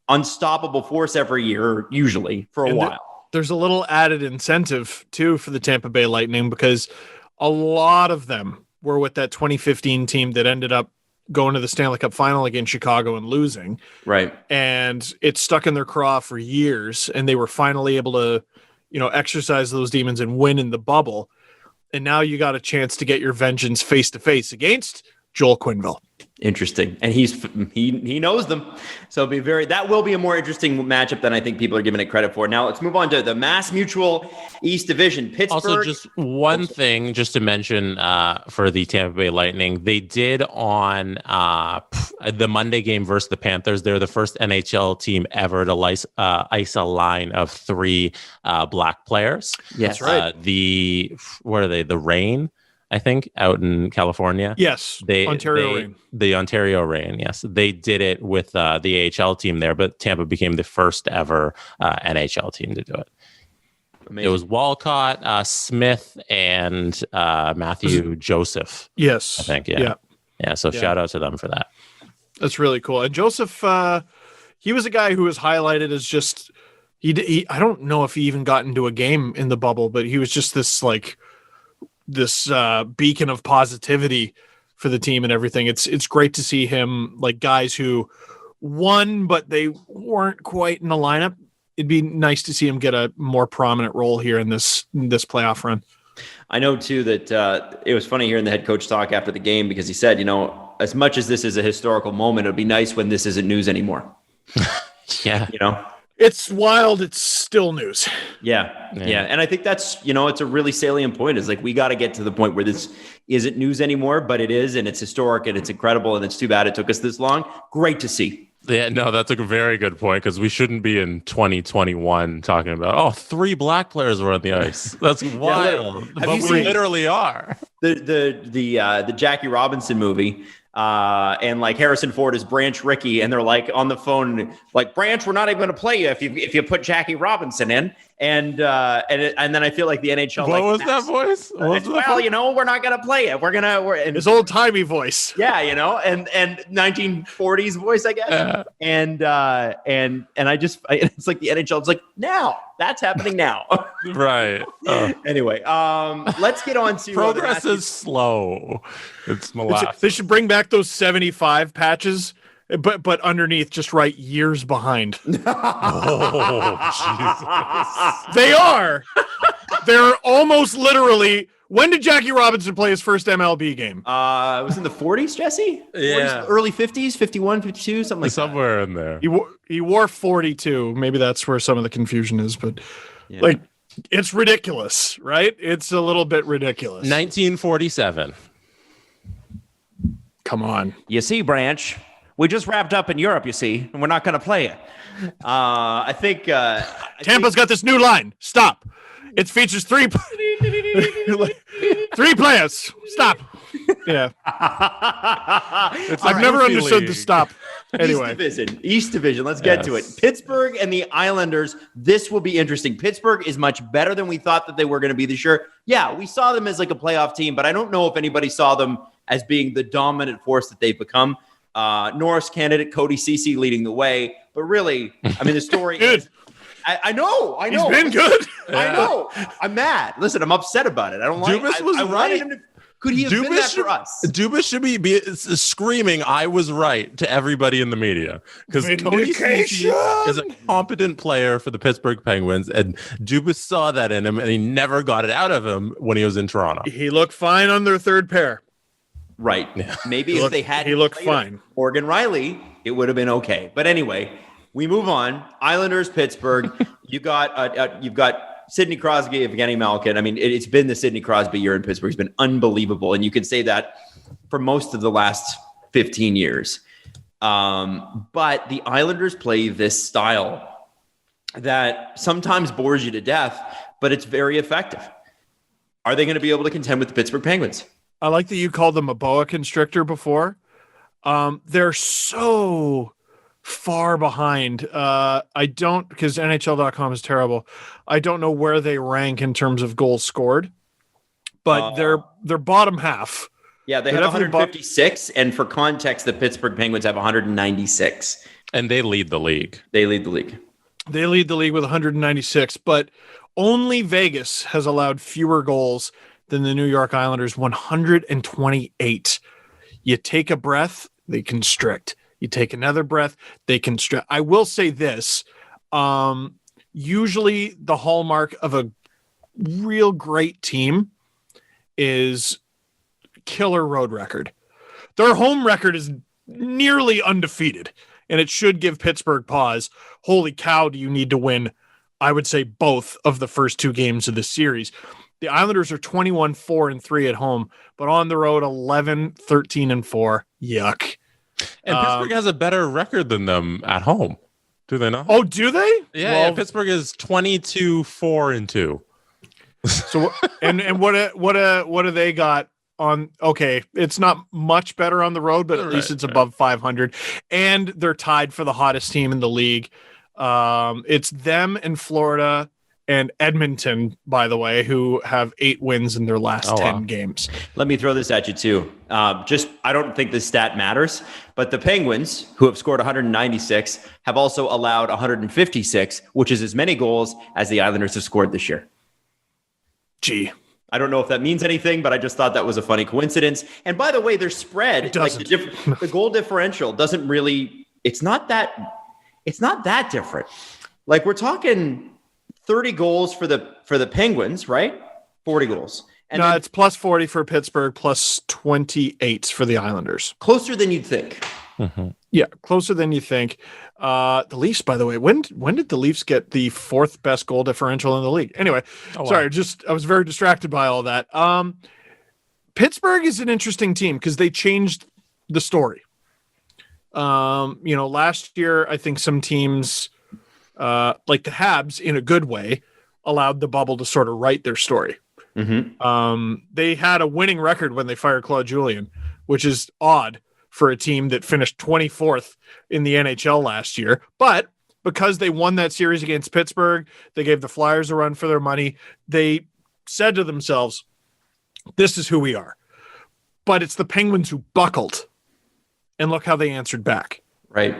unstoppable force every year, usually for a while. There's a little added incentive too for the Tampa Bay Lightning because a lot of them were with that 2015 team that ended up going to the Stanley Cup final against Chicago and losing. Right. And it stuck in their craw for years, and they were finally able to, exercise those demons and win in the bubble. And now you got a chance to get your vengeance face to face against Joel Quenneville. Interesting. And he knows them. So that will be a more interesting matchup than I think people are giving it credit for. Now let's move on to the Mass Mutual East Division. Pittsburgh. Also, just one thing just to mention for the Tampa Bay Lightning, they did on the Monday game versus the Panthers. They're the first NHL team ever to ice a line of 3 black players. Yes. That's right. What are they? The Reign, I think, out in California. Yes, Ontario Reign. The Ontario Reign, yes. They did it with the AHL team there, but Tampa became the first ever NHL team to do it. Amazing. It was Walcott, Smith, and Matthew Joseph. Yes. I think, yeah. So shout out to them for that. That's really cool. And Joseph, he was a guy who was highlighted as just, I don't know if he even got into a game in the bubble, but he was just this beacon of positivity for the team and everything. It's great to see him, like guys who won, but they weren't quite in the lineup. It'd be nice to see him get a more prominent role here in this playoff run. I know too that it was funny hearing the head coach talk after the game because he said, as much as this is a historical moment, it'd be nice when this isn't news anymore. Yeah. It's wild. It's still news. Yeah. And I think that's, it's a really salient point. Is like, we got to get to the point where this isn't news anymore, but it is, and it's historic and it's incredible. And it's too bad it took us this long. Great to see. Yeah, no, that's a very good point because we shouldn't be in 2021 talking about, 3 black players were on the ice. That's wild. But we literally are. The Jackie Robinson movie, and like Harrison Ford is Branch Rickey, and they're like on the phone, like, Branch, we're not even going to play you if you put Jackie Robinson in, and then I feel like the NHL. What was that voice? We're not going to play it. We're his old timey voice. Yeah, and 1940s voice, I guess. Yeah. And I just it's like the NHL. It's like now that's happening now. Right. Anyway, let's get on to progress is slow. It's molasses. They should bring back those 75 patches, but underneath just write years behind. Oh, Jesus. They are. They're almost literally. When did Jackie Robinson play his first MLB game? It was in the 40s, Jesse? Yeah. 40s, early 50s, 51, 52, something like somewhere in there. He wore 42. Maybe that's where some of the confusion is, but it's ridiculous, right? It's a little bit ridiculous. 1947. Come on. You see, Branch, we just wrapped up in Europe, you see, and we're not going to play it. I think Tampa's got this new line. Stop. It features 3 players. Stop. Yeah. I've never understood the stop. Anyway. East Division. Let's get to it. Pittsburgh and the Islanders. This will be interesting. Pittsburgh is much better than we thought that they were going to be this year. Yeah, we saw them as like a playoff team, but I don't know if anybody saw them as being the dominant force that they've become. Norris candidate Cody Ceci leading the way. But really, I mean, the story is... I know. He's been good. I know. I'm mad. Listen, I'm upset about it. I don't like. Dubas was right. Could he have been that for us? Dubas should be screaming, "I was right" to everybody in the media because Cody Ceci is a competent player for the Pittsburgh Penguins, and Dubas saw that in him, and he never got it out of him when he was in Toronto. He looked fine on their third pair. Right. Yeah. Maybe if they had, he looked fine. Morgan Riley, it would have been okay. But anyway. We move on. Islanders, Pittsburgh. You've got Sidney Crosby, Evgeny Malkin. I mean, it's been the Sidney Crosby year in Pittsburgh. He's been unbelievable, and you can say that for most of the last 15 years. But the Islanders play this style that sometimes bores you to death, but it's very effective. Are they going to be able to contend with the Pittsburgh Penguins? I like that you called them a boa constrictor before. They're so far behind. I don't, because NHL.com is terrible. I don't know where they rank in terms of goals scored, but they're bottom half. Yeah, they have 156, and for context, the Pittsburgh Penguins have 196. And they lead the league. They lead the league. They lead the league with 196, but only Vegas has allowed fewer goals than the New York Islanders, 128. You take a breath, they constrict. You take another breath, they constrict. I will say this, usually the hallmark of a real great team is killer road record. Their home record is nearly undefeated, and it should give Pittsburgh pause. Holy cow, do you need to win, I would say, both of the first two games of the series. The Islanders are 21-4-3 at home, but on the road 11-13-4. Yuck. And Pittsburgh has a better record than them at home. Do they not? Oh, do they? Yeah, Pittsburgh is 22-4-2. So and what do they got on? Okay, it's not much better on the road, but at least it's above 500, and they're tied for the hottest team in the league. It's them and Florida and Edmonton, by the way, who have 8 wins in their last 10 games. Let me throw this at you too. I don't think this stat matters, but the Penguins, who have scored 196, have also allowed 156, which is as many goals as the Islanders have scored this year. Gee. I don't know if that means anything, but I just thought that was a funny coincidence. And by the way, their spread, like the goal differential doesn't really, it's not that different. Like we're talking 30 goals for the Penguins, right? 40 goals. And no, it's plus 40 for Pittsburgh, plus 28 for the Islanders. Closer than you'd think. Mm-hmm. Yeah, closer than you think. The Leafs, by the way, when did the Leafs get the 4th best goal differential in the league? Anyway, sorry, I was very distracted by all that. Pittsburgh is an interesting team because they changed the story. Last year, I think some teams, like the Habs, in a good way, allowed the bubble to sort of write their story. Mm-hmm. They had a winning record when they fired Claude Julien, which is odd for a team that finished 24th in the NHL last year. But because they won that series against Pittsburgh, they gave the Flyers a run for their money. They said to themselves, this is who we are. But it's the Penguins who buckled. And look how they answered back. Right.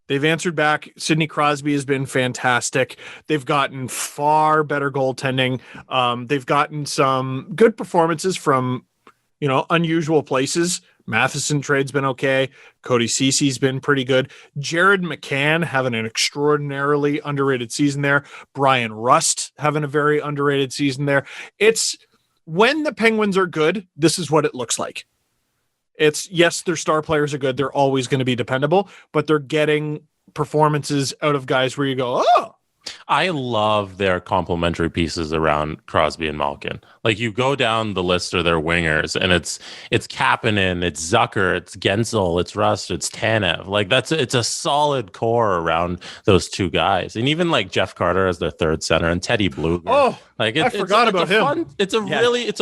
They've answered back. Sidney Crosby has been fantastic. They've gotten far better goaltending. They've gotten some good performances from, unusual places. Matheson trade's been okay. Cody Cece's been pretty good. Jared McCann having an extraordinarily underrated season there. Brian Rust having a very underrated season there. It's when the Penguins are good, this is what it looks like. It's, yes, their star players are good. They're always going to be dependable, but they're getting performances out of guys where you go, oh. I love their complementary pieces around Crosby and Malkin. Like you go down the list of their wingers, and it's Kapanen, it's Zucker, it's Gensel, it's Rust, it's Tanev. Like it's a solid core around those two guys, and even like Jeff Carter as their third center and Teddy Bluger. Oh, I forgot about him. It's a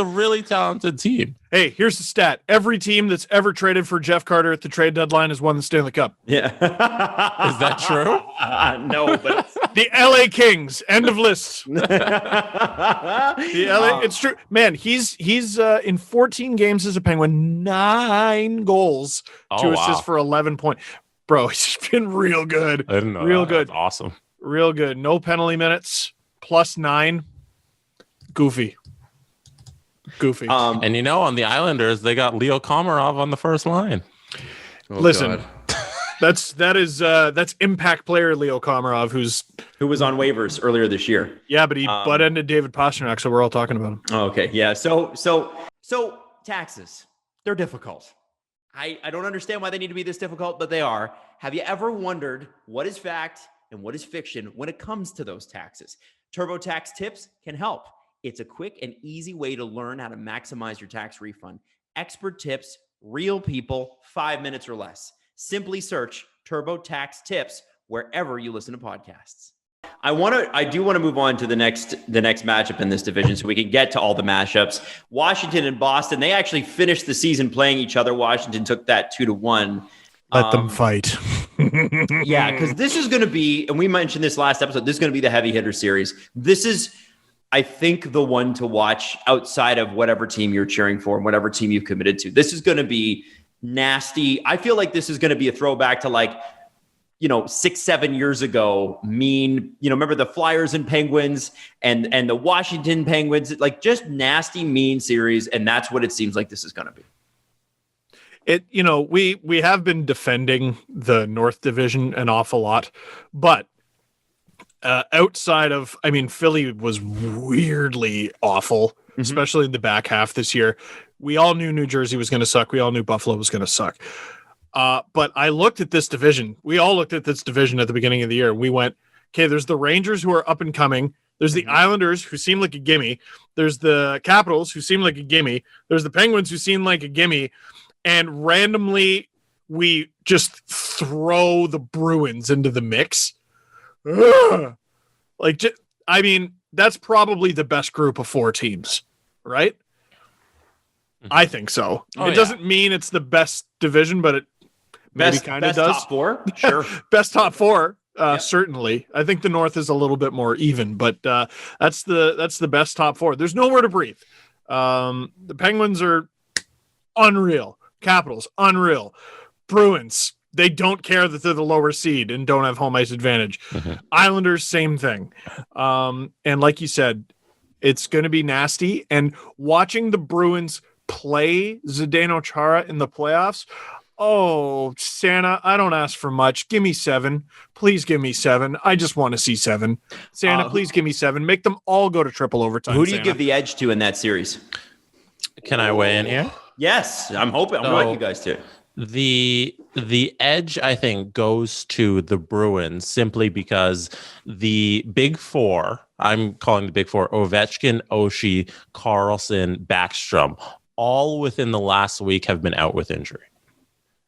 really talented team. Hey, here's the stat. Every team that's ever traded for Jeff Carter at the trade deadline has won the Stanley Cup. Yeah. Is that true? No, but the LA Kings. End of list. It's true. Man, he's in 14 games as a Penguin, 9 goals to assist for 11 points. Bro, he's been real good. I didn't know real that. good. That's awesome. Real good. No penalty minutes. +9. Goofy. And on the Islanders, they got Leo Komarov on the first line. Listen, that's impact player Leo Komarov, who was on waivers earlier this year. Yeah, but he butt-ended David Pastrnak, so we're all talking about him. Oh, okay, yeah. So taxes, they're difficult. I don't understand why they need to be this difficult, but they are. Have you ever wondered what is fact and what is fiction when it comes to those taxes? TurboTax Tips can help. It's a quick and easy way to learn how to maximize your tax refund. Expert tips, real people, 5 minutes or less. Simply search TurboTax Tips wherever you listen to podcasts. I do want to move on to the next matchup in this division so we can get to all the matchups. Washington and Boston, they actually finished the season playing each other. Washington took that 2-1. Let them fight. Yeah, because this is going to be, and we mentioned this last episode, this is going to be the heavy hitter series. This is, I think, the one to watch outside of whatever team you're cheering for and whatever team you've committed to. This is going to be nasty. I feel like this is going to be a throwback to 6-7 years ago, remember the Flyers and Penguins and the Washington Penguins, just nasty, mean series. And that's what it seems like this is going to be. We have been defending the North Division an awful lot, but outside of, Philly was weirdly awful, especially in the back half this year. We all knew New Jersey was going to suck. We all knew Buffalo was going to suck. But I looked at this division. We all looked at this division at the beginning of the year. We went, okay, there's the Rangers who are up and coming. There's the Islanders who seem like a gimme. There's the Capitals who seem like a gimme. There's the Penguins who seem like a gimme. And randomly, we just throw the Bruins into the mix. Ugh. That's probably the best group of 4 teams, right? I think so. It doesn't mean it's the best division, but it maybe kind of does. Top 4, sure. Best top 4, certainly. I think the North is a little bit more even, but that's the best top 4. There's nowhere to breathe. The Penguins are unreal. Capitals, unreal. Bruins, they don't care that they're the lower seed and don't have home ice advantage. Islanders, same thing. And like you said, it's going to be nasty. And watching the Bruins play Zdeno Chara in the playoffs, oh, Santa, I don't ask for much. Give me 7. Please give me 7. I just want to see 7. Santa, please give me 7. Make them all go to triple overtime. Who do you give the edge to in that series? Can I weigh in here? Yes, I'm hoping. I want you guys to. The edge, I think, goes to the Bruins simply because the big 4, I'm calling the big 4, Ovechkin, Oshie, Karlsson, Backstrom, all within the last week have been out with injury.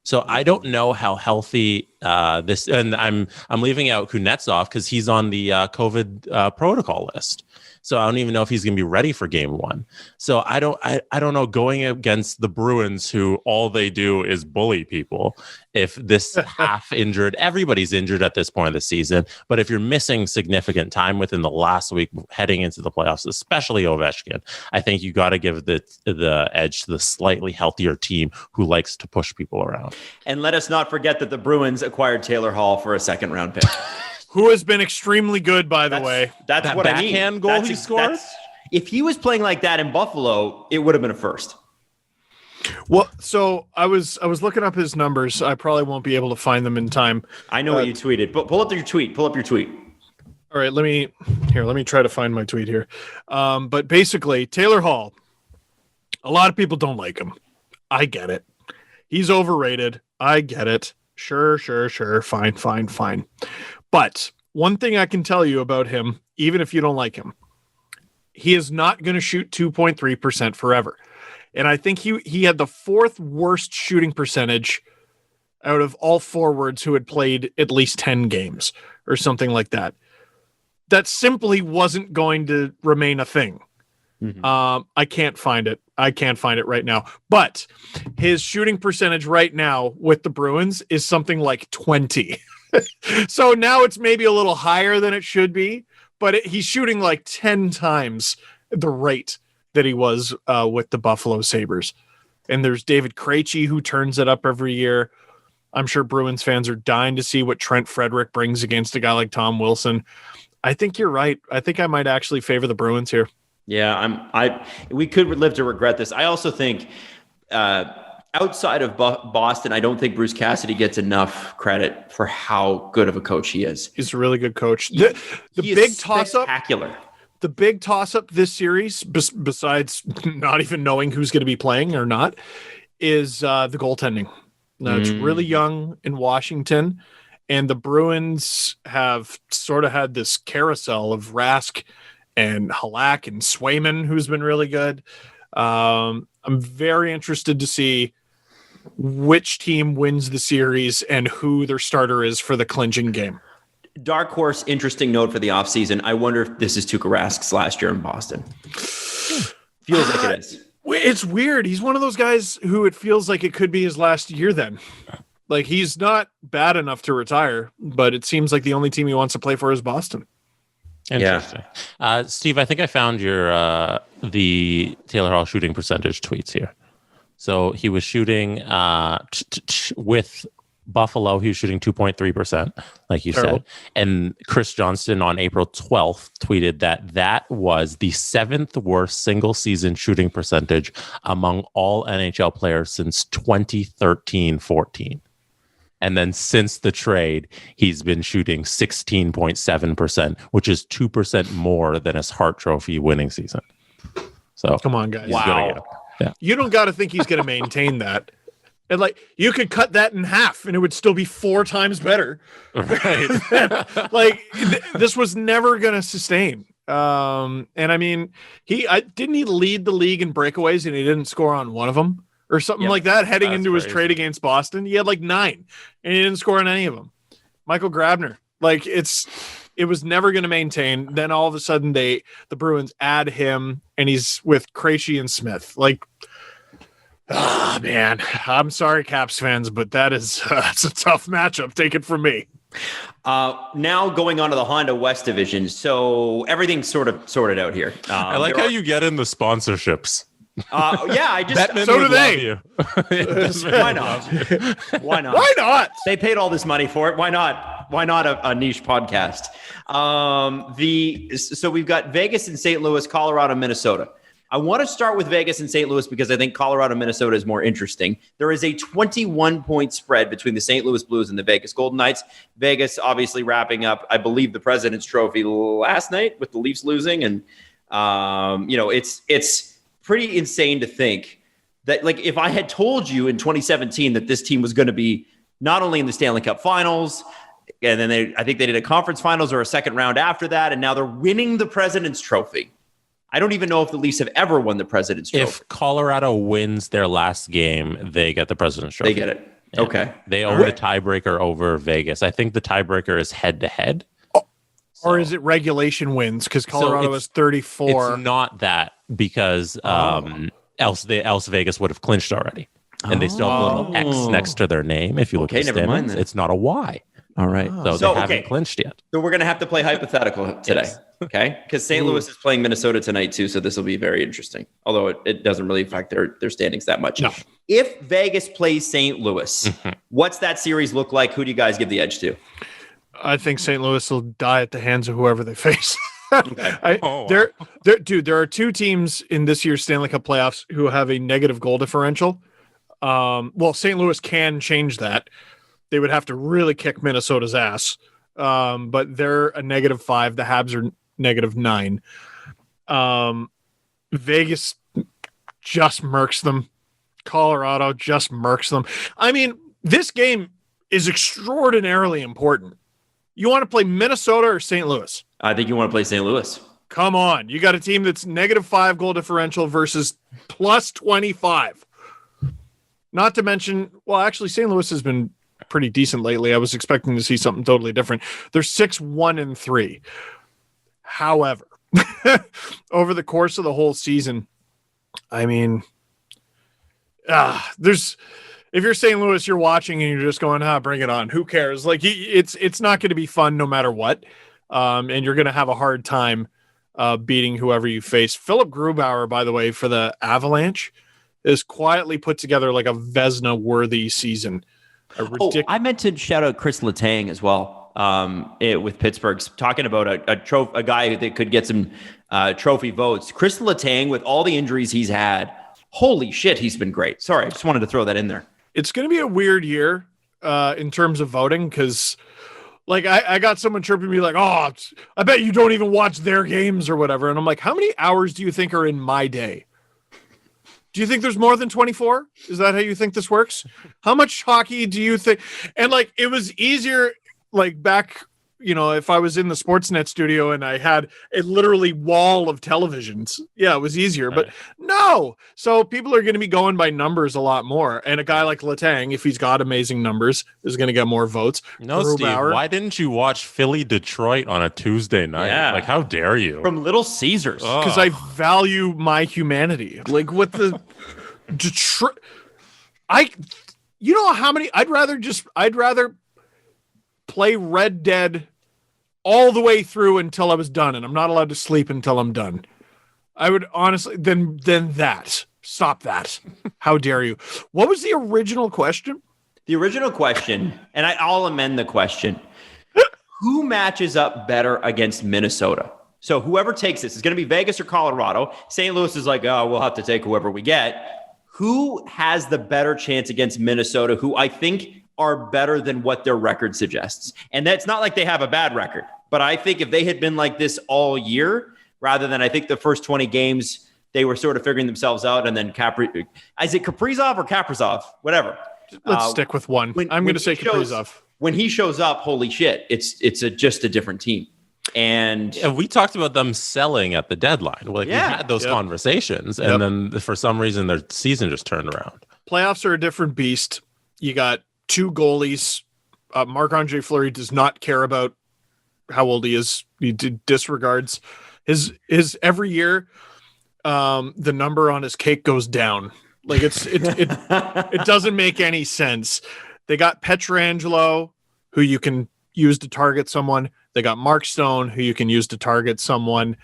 So I don't know how healthy this, and I'm leaving out Kuznetsov because he's on the COVID protocol list. So I don't even know if he's going to be ready for game 1. So I don't know, going against the Bruins, who all they do is bully people. If this half injured, everybody's injured at this point of the season. But if you're missing significant time within the last week heading into the playoffs, especially Ovechkin, I think you got to give the edge to the slightly healthier team who likes to push people around. And let us not forget that the Bruins acquired Taylor Hall for a 2nd-round pick. Who has been extremely good, by the way. That's that what I mean. Backhand goal he scored? If he was playing like that in Buffalo, it would have been a first. Well, so I was looking up his numbers. I probably won't be able to find them in time. I know what you tweeted. But pull up your tweet. All right, let me try to find my tweet here. But basically, Taylor Hall, a lot of people don't like him. I get it. He's overrated. I get it. Sure. Fine. But one thing I can tell you about him, even if you don't like him, he is not going to shoot 2.3% forever. And I think he had the 4th worst shooting percentage out of all forwards who had played at least 10 games or something like that. That simply wasn't going to remain a thing. I can't find it. Right now. But his shooting percentage right now with the Bruins is something like 20. So now it's maybe a little higher than it should be, but he's shooting like 10 times the rate that he was with the Buffalo Sabres. And there's David Krejci, who turns it up every year. I'm sure Bruins fans are dying to see what Trent Frederick brings against a guy like Tom Wilson. I think you're right. I think I might actually favor the Bruins here. Yeah, we could live to regret this. I also think outside of Boston, I don't think Bruce Cassidy gets enough credit for how good of a coach he is. He's a really good coach. The big toss-up, spectacular. The big toss-up this series, besides not even knowing who's going to be playing or not, is the goaltending. Now, it's really young in Washington, and the Bruins have sort of had this carousel of Rask and Halak and Swayman, who's been really good. I'm very interested to see which team wins the series and who their starter is for the clinching game. Dark horse, interesting note for the offseason. I wonder if this is Tuukka Rask's last year in Boston. Feels like it is. It's weird. He's one of those guys who it feels like it could be his last year then. Like, he's not bad enough to retire, but it seems like the only team he wants to play for is Boston. Interesting. Yeah. Steve, I think I found your the Taylor Hall shooting percentage tweets here. So he was shooting with Buffalo, he was shooting 2.3%, like you said. And Chris Johnston on April 12th tweeted that was the 7th worst single season shooting percentage among all NHL players since 2013-14. And then since the trade, he's been shooting 16.7%, which is 2% more than his Hart Trophy winning season. So come on, guys. Wow. Yeah. You don't got to think he's going to maintain that. And like, you could cut that in half and it would still be 4 times better. Right. Like, this was never going to sustain. And I mean, didn't he lead the league in breakaways and he didn't score on one of them or something like that heading into his trade against Boston? He had like 9 and he didn't score on any of them. Michael Grabner, like, it was never going to maintain. Then all of a sudden the Bruins add him and he's with Krejci and Smith. Like, man, I'm sorry, Caps fans, but that's a tough matchup. Take it from me. Now going on to the Honda West Division. So everything's sort of sorted out here. I like how you get in the sponsorships. I just so do they. Why not? Why not? Why not? They paid all this money for it. Why not? Why not a niche podcast? So we've got Vegas and St. Louis, Colorado, Minnesota. I want to start with Vegas and St. Louis because I think Colorado, Minnesota is more interesting. There is a 21-point spread between the St. Louis Blues and the Vegas Golden Knights. Vegas obviously wrapping up, I believe, the President's Trophy last night with the Leafs losing. And, it's pretty insane to think that, like, if I had told you in 2017 that this team was going to be not only in the Stanley Cup Finals, and then I think they did a conference finals or a second round after that, and now they're winning the President's Trophy. I don't even know if the Leafs have ever won the President's Trophy. If Colorado wins their last game, they get the President's Trophy. They get it. Yeah. Okay. They own the tiebreaker over Vegas. I think the tiebreaker is head-to-head. Or is it regulation wins? Because Colorado is 34. It's not that, because else Vegas would have clinched already. And they still have a little X next to their name. If you look at the standings, it's not a Y. All right. So they haven't clinched yet. So we're going to have to play hypothetical today. Yes. Okay. Because St. Louis is playing Minnesota tonight too. So this will be very interesting. Although it doesn't really affect their standings that much. No. If Vegas plays St. Louis, what's that series look like? Who do you guys give the edge to? I think St. Louis will die at the hands of whoever they face. Okay. There are 2 teams in this year's Stanley Cup playoffs who have a negative goal differential. Well, St. Louis can change that. They would have to really kick Minnesota's ass. But they're a -5. The Habs are -9. Vegas just murks them. Colorado just murks them. I mean, this game is extraordinarily important. You want to play Minnesota or St. Louis? I think you want to play St. Louis. Come on. You got a team that's -5 goal differential versus +25. Not to mention, well, actually, St. Louis has been pretty decent lately. I was expecting to see something totally different. They're 6-1-3. However, over the course of the whole season, I mean, if you're St. Louis, you're watching and you're just going, bring it on. Who cares? Like, it's not going to be fun no matter what. And you're going to have a hard time beating whoever you face. Philip Grubauer, by the way, for the Avalanche, is quietly put together like a Vezina-worthy season. I meant to shout out Chris Letang as well with Pittsburgh, talking about a guy that could get some trophy votes. Chris Letang, with all the injuries he's had, holy shit, he's been great. Sorry, I just wanted to throw that in there. It's going to be a weird year in terms of voting because, like, I got someone chirping me like, I bet you don't even watch their games or whatever. And I'm like, how many hours do you think are in my day? Do you think there's more than 24? Is that how you think this works? How much hockey do you think? And like, it was easier like back if I was in the Sportsnet studio and I had a literally wall of televisions, yeah, it was easier. Right. But no. So people are going to be going by numbers a lot more. And a guy like Letang, if he's got amazing numbers, is going to get more votes. No, Steve, why didn't you watch Philly-Detroit on a Tuesday night? Yeah. Like, how dare you? From Little Caesars. Because I value my humanity. Like, with the Detroit... You know how many... I'd rather play Red Dead all the way through until I was done, and I'm not allowed to sleep until I'm done. I would honestly then that. Stop that. How dare you? What was the original question? The original question, and I'll amend the question. Who matches up better against Minnesota? So whoever takes this is going to be Vegas or Colorado. St. Louis is like, oh, we'll have to take whoever we get. Who has the better chance against Minnesota, who I think are better than what their record suggests? And that's not like they have a bad record, but I think if they had been like this all year, rather than I think the first 20 games, they were sort of figuring themselves out. And then is it Kaprizov or Kaprizov? Whatever. Let's stick with one. I'm going to say Kaprizov. When he shows up, holy shit, it's just a different team. And we talked about them selling at the deadline. Like, we had those conversations, and then for some reason their season just turned around. Playoffs are a different beast. You got two goalies. Marc-Andre Fleury does not care about how old he is. He disregards his every year. The number on his cake goes down. Like it doesn't make any sense. They got Pietrangelo, who you can use to target someone. They got Mark Stone, who you can use to target someone.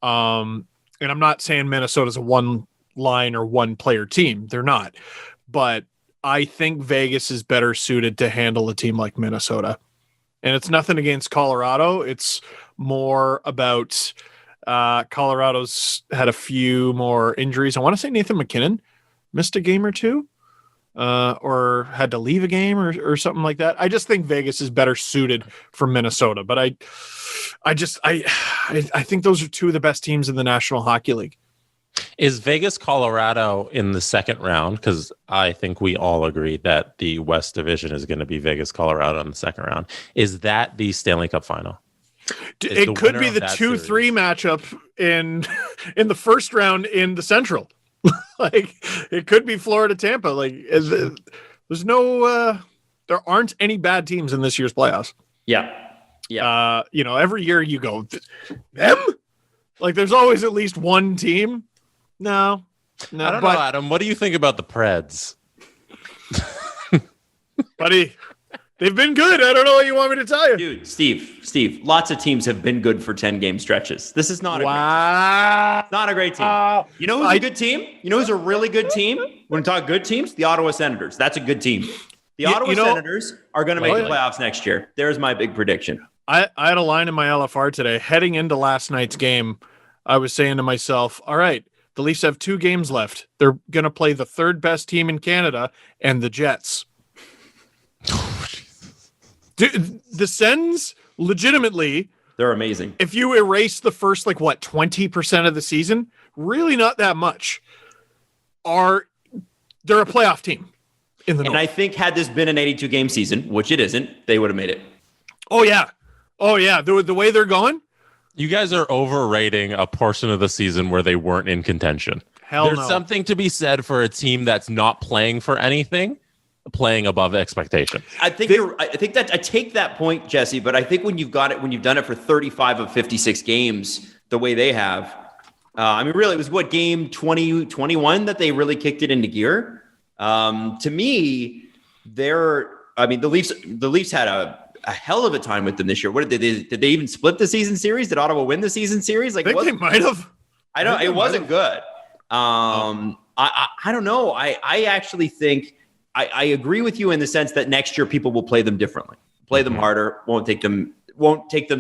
And I'm not saying Minnesota's a one line or one player team. They're not. But I think Vegas is better suited to handle a team like Minnesota. And it's nothing against Colorado. It's more about Colorado's had a few more injuries. I want to say Nathan McKinnon missed a game or two. Or had to leave a game or something like that. I just think Vegas is better suited for Minnesota, but I think those are two of the best teams in the National Hockey League. Is Vegas Colorado in the second round? Because I think we all agree that the West Division is going to be Vegas Colorado in the second round. Is that the Stanley Cup final? It could be the 2-3 matchup in the first round in the Central. Like, it could be Florida Tampa. Like, there's no there aren't any bad teams in this year's playoffs. Yeah. Every year you go them, like, there's always at least one team. No, I don't know, Adam. What do you think about the Preds? Buddy, they've been good. I don't know what you want me to tell you. Dude, Steve, lots of teams have been good for 10-game stretches. This is not not a great team. You know who's a good team? You know who's a really good team? When we talk good teams, the Ottawa Senators. That's a good team. The Ottawa Senators are going to make the playoffs next year. There's my big prediction. I had a line in my LFR today. Heading into last night's game, I was saying to myself, all right, the Leafs have 2 games left. They're going to play the third best team in Canada and the Jets. Dude, the Sens, legitimately, they're amazing. If you erase the first 20% of the season, really not that much. They're a playoff team in the North. And I think had this been an 82-game season, which it isn't, they would have made it. Oh yeah. The way they're going, you guys are overrating a portion of the season where they weren't in contention. There's something to be said for a team that's not playing for anything, playing above expectation. I think I take that point, Jesse, but I think when you've done it for 35 of 56 games, the way they have, really, it was game 21 that they really kicked it into gear. To me, the Leafs had a hell of a time with them this year. What did they even split the season series? Did Ottawa win the season series? I think they might have. I don't. It wasn't good. I don't know. I actually think I agree with you in the sense that next year people will play them differently, play them harder, won't take them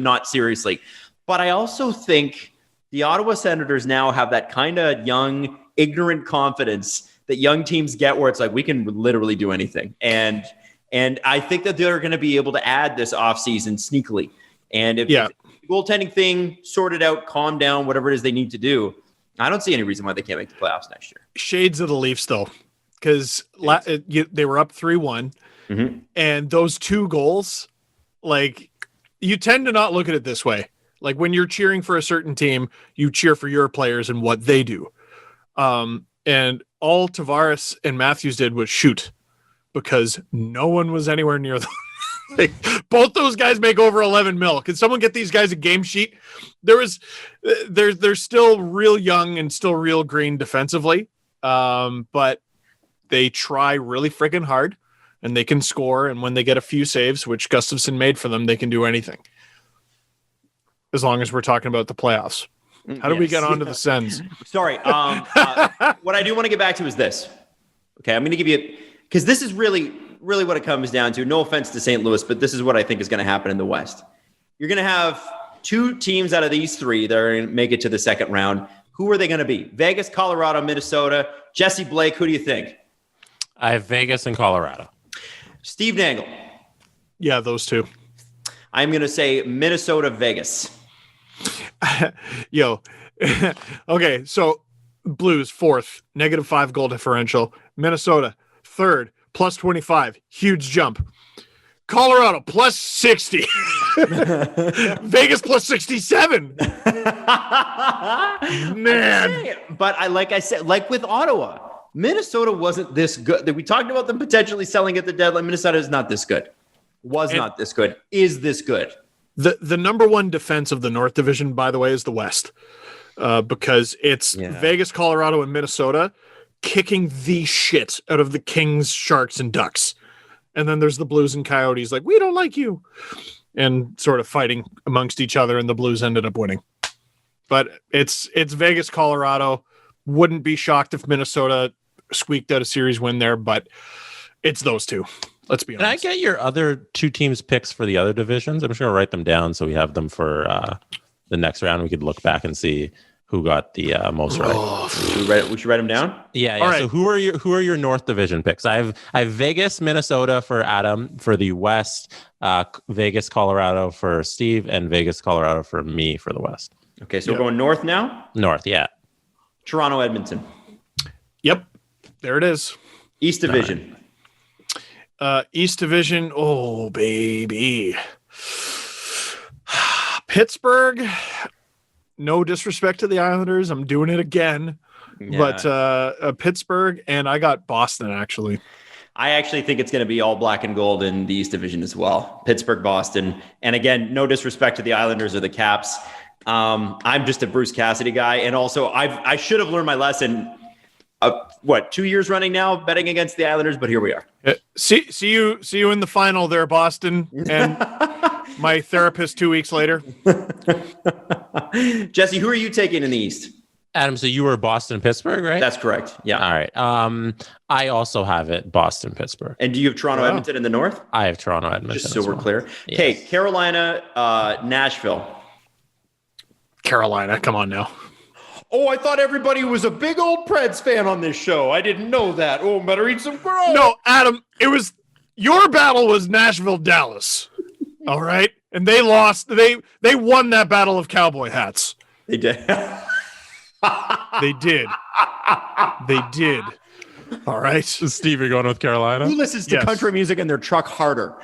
not seriously. But I also think the Ottawa Senators now have that kind of young, ignorant confidence that young teams get, where it's like, we can literally do anything. And I think that they're going to be able to add this offseason sneakily. And if the goaltending thing sorted out, calm down, whatever it is they need to do, I don't see any reason why they can't make the playoffs next year. Shades of the Leafs, though, because they were up 3-1, and those 2 goals, you tend to not look at it this way. Like when you're cheering for a certain team, you cheer for your players and what they do. And all Tavares and Matthews did was shoot because no one was anywhere near them. Like, both those guys make over 11 mil. Can someone get these guys a game sheet? They're still real young and still real green defensively. But they try really freaking hard and they can score. And when they get a few saves, which Gustafsson made for them, they can do anything. As long as we're talking about the playoffs. How do we get onto the Sens? Sorry. What I do want to get back to is this. Okay, I'm going to give you, because this is really what it comes down to. No offense to St. Louis, but this is what I think is going to happen in the West. You're going to have two teams out of these three that are going to make it to the second round. Who are they going to be? Vegas, Colorado, Minnesota. Jesse Blake, who do you think? I have Vegas and Colorado. Steve Dangle. Yeah, those two. I'm going to say Minnesota, Vegas. Yo. Okay, so Blues, 4th, -5 goal differential. Minnesota, 3rd, +25. Huge jump. Colorado, +60. Vegas, +67. Man. But like I said, like with Ottawa, Minnesota wasn't this good. We talked about them potentially selling at the deadline. Minnesota is not this good. Not this good. Is this good? The number one defense of the North Division, by the way, is the West. Because it's Vegas, Colorado, and Minnesota kicking the shit out of the Kings, Sharks, and Ducks. And then there's the Blues and Coyotes like, we don't like you. And sort of fighting amongst each other, and the Blues ended up winning. But it's Vegas, Colorado. Wouldn't be shocked if Minnesota squeaked out a series win there, but it's those two. Let's be honest. Can I get your other two teams' picks for the other divisions? I'm just going to write them down so we have them for the next round. We could look back and see who got the most right. We should write them down. Yeah. All right. So who are your North Division picks? I have Vegas, Minnesota for Adam for the West, Vegas, Colorado for Steve, and Vegas, Colorado for me for the West. Okay, so we're going north now. North, yeah. Toronto, Edmonton. Yep, there it is. East Division. East Division. Oh baby. Pittsburgh. No disrespect to the Islanders. I'm doing it again. Yeah. But Pittsburgh, and I got Boston, actually. I actually think it's going to be all black and gold in the East Division as well. Pittsburgh, Boston. And again, no disrespect to the Islanders or the Caps. I'm just a Bruce Cassidy guy. And also, I should have learned my lesson, 2 years running now, betting against the Islanders, but here we are. See you in the final there, Boston. And my therapist 2 weeks later. Jesse, who are you taking in the East? Adam, so you were Boston, Pittsburgh, right? That's correct. Yeah. All right. I also have it Boston, Pittsburgh. And do you have Toronto, Edmonton in the North? I have Toronto, Edmonton. Just so we're clear. Yes. Okay, Carolina, Nashville. Carolina, come on now. Oh, I thought everybody was a big old Preds fan on this show. I didn't know that. Oh, better eat some crow. No, Adam, it was your battle was Nashville, Dallas. All right. And they lost. They won that battle of cowboy hats. They did. They did. They did. All right. Steve, you're going with Carolina? Who listens to country music in their truck harder?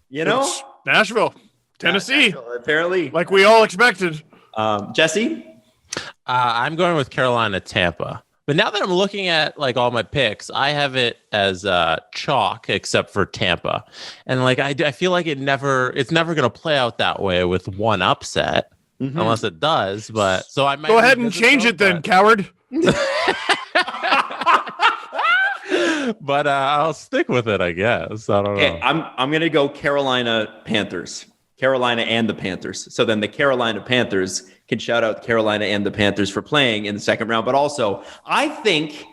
You know? It's Nashville, Tennessee. Nashville, apparently. Like we all expected. Jesse? I'm going with Carolina, Tampa. But now that I'm looking at like all my picks, I have it as chalk except for Tampa. And like I feel like it's never going to play out that way with one upset unless it does. But so I might go ahead and change it then, coward. But I'll stick with it, I guess. I don't know. I'm going to go Carolina Panthers. Carolina and the Panthers. So then the Carolina Panthers can shout out Carolina and the Panthers for playing in the second round. But also, I think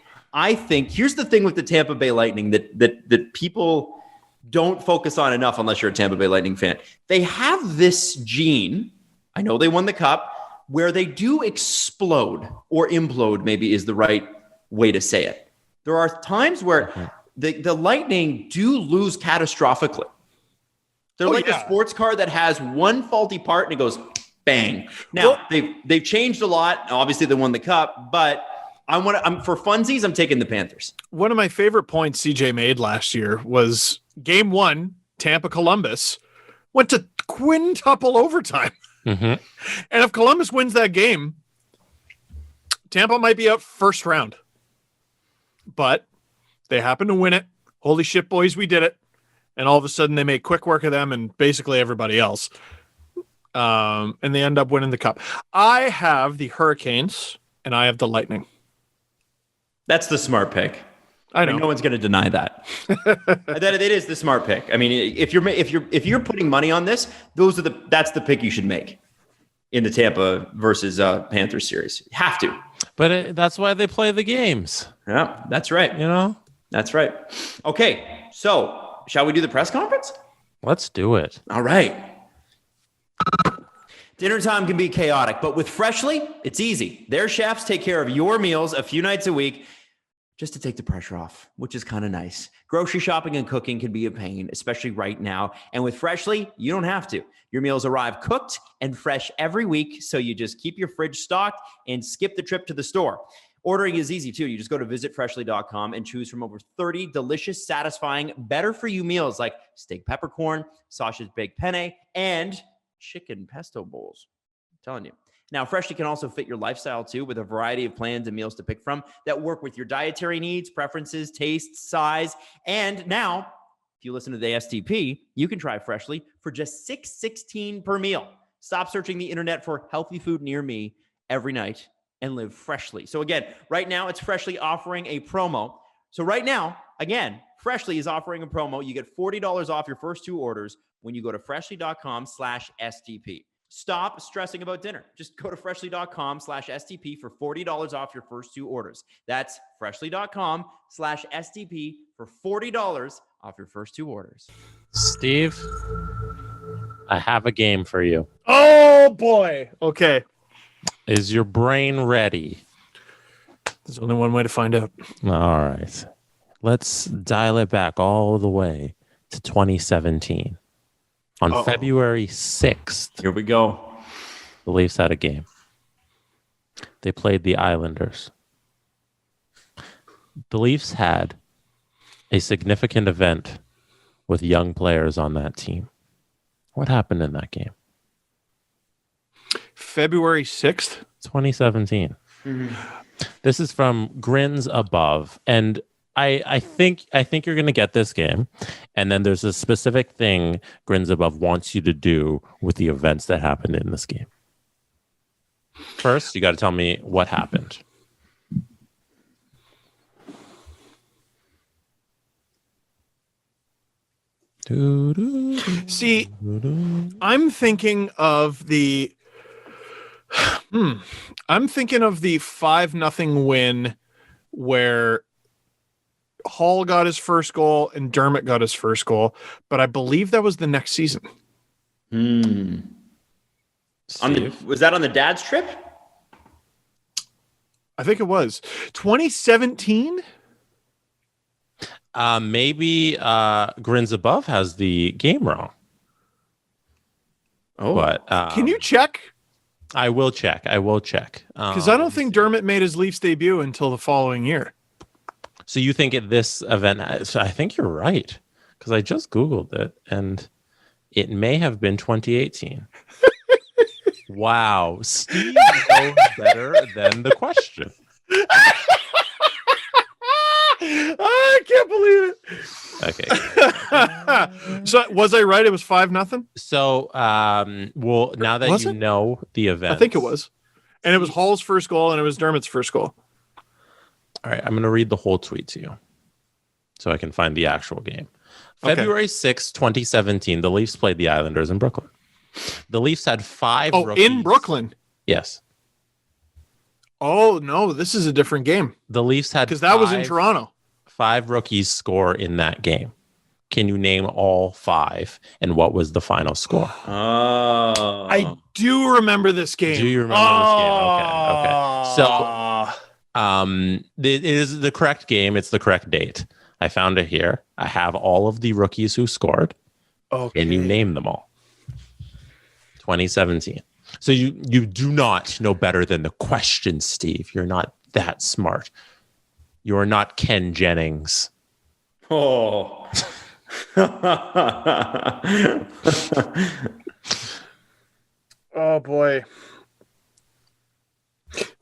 here's the thing with the Tampa Bay Lightning that people don't focus on enough unless you're a Tampa Bay Lightning fan. They have this gene, I know they won the cup, where they do explode or implode, maybe is the right way to say it. There are times where the Lightning do lose catastrophically. They're a sports car that has one faulty part and it goes bang. Now they've changed a lot. Obviously, they won the cup, but I'm for funsies. I'm taking the Panthers. One of my favorite points CJ made last year was Game 1, Tampa Columbus went to quintuple overtime. Mm-hmm. And if Columbus wins that game, Tampa might be out first round. But they happen to win it. Holy shit, boys, we did it. And all of a sudden they make quick work of them and basically everybody else. And they end up winning the cup. I have the Hurricanes and I have the Lightning. That's the smart pick. I know. No one's going to deny that. That it is the smart pick. I mean, if you're putting money on this, that's the pick you should make in the Tampa versus Panthers series. You have to. But that's why they play the games. Yeah, that's right. You know, that's right. Okay, so shall we do the press conference? Let's do it. All right. Dinner time can be chaotic, but with Freshly, it's easy. Their chefs take care of your meals a few nights a week just to take the pressure off, which is kind of nice. Grocery shopping and cooking can be a pain, especially right now. And with Freshly, you don't have to. Your meals arrive cooked and fresh every week, so you just keep your fridge stocked and skip the trip to the store. Ordering is easy, too. You just go to visitfreshly.com and choose from over 30 delicious, satisfying, better-for-you meals like steak peppercorn, sausage baked penne, and chicken pesto bowls. I'm telling you. Now, Freshly can also fit your lifestyle, too, with a variety of plans and meals to pick from that work with your dietary needs, preferences, tastes, size. And now, if you listen to the STP, you can try Freshly for just $6.16 per meal. Stop searching the internet for healthy food near me every night and live freshly. So again, right now, it's Freshly offering a promo. So right now, again, Freshly is offering a promo. You get $40 off your first two orders when you go to freshly.com/STP. Stop stressing about dinner. Just go to freshly.com/STP for $40 off your first two orders. That's freshly.com/STP for $40 off your first two orders. Steve, I have a game for you. Oh, boy. Okay. Is your brain ready? There's only one way to find out. All right. Let's dial it back all the way to 2017. On February 6th, Here we go. the Leafs had a game. They played the Islanders. The Leafs had a significant event with young players on that team. What happened in that game? February 6th? 2017. Mm-hmm. This is from Grins Above. And I think you're going to get this game. And then there's a specific thing Grins Above wants you to do with the events that happened in this game. First, you got to tell me what happened. See, I'm thinking of the 5-0 win where Hall got his first goal and Dermott got his first goal, but I believe that was the next season. Was that on the dad's trip? I think it was 2017. Maybe Grins Above has the game wrong. But can you check? I will check. Because I don't think Dermott made his Leafs debut until the following year. So you think at this event? So I think you're right, because I just Googled it and it may have been 2018. Wow, Steve knows better than the question. I can't believe it. Okay. So was I right? It was 5-0. So, well, now that you know the event, I think it was, and it was Hall's first goal, and it was Dermott's first goal. All right, I'm going to read the whole tweet to you, so I can find the actual game. Okay. February 6, 2017, the Leafs played the Islanders in Brooklyn. The Leafs had 5 rookies. In Brooklyn? Yes. Oh, no, this is a different game. The Leafs had because that was in Toronto. 5 rookies score in that game. Can you name all 5? And what was the final score? Oh, I do remember this game. Do you remember this game? Okay. So, it is the correct game. It's the correct date. I found it here. I have all of the rookies who scored. Okay. And you name them all. 2017. So you do not know better than the question, Steve. You're not that smart. You're not Ken Jennings. Oh. Oh, boy.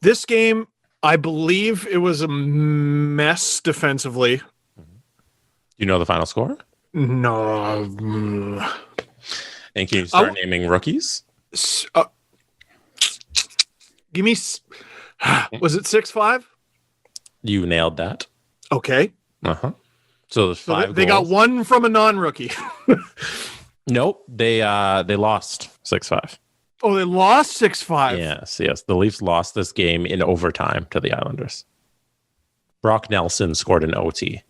This game, I believe it was a mess defensively. You know the final score? No. And can you start naming rookies? Give me... Was it 6-5? You nailed that. Okay. Uh-huh. So there's five they got one from a non-rookie. Nope. They lost 6-5. Oh, they lost 6-5. Yes. The Leafs lost this game in overtime to the Islanders. Brock Nelson scored an OT.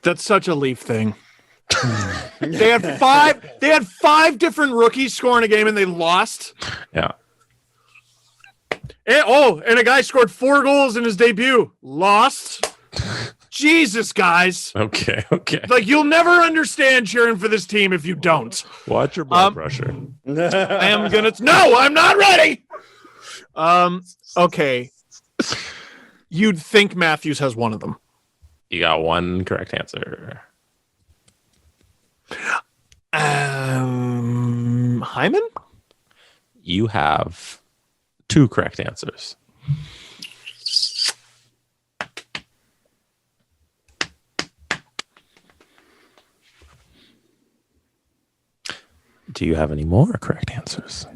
That's such a Leaf thing. They had five different rookies scoring a game and they lost. Yeah. And a guy scored 4 goals in his debut. Lost. Jesus, guys. Okay. Like, you'll never understand cheering for this team if you don't. Watch your blood pressure. I am gonna. No, I'm not ready. Okay. You'd think Matthews has one of them. You got one correct answer. Hyman? You have 2 correct answers. Do you have any more correct answers?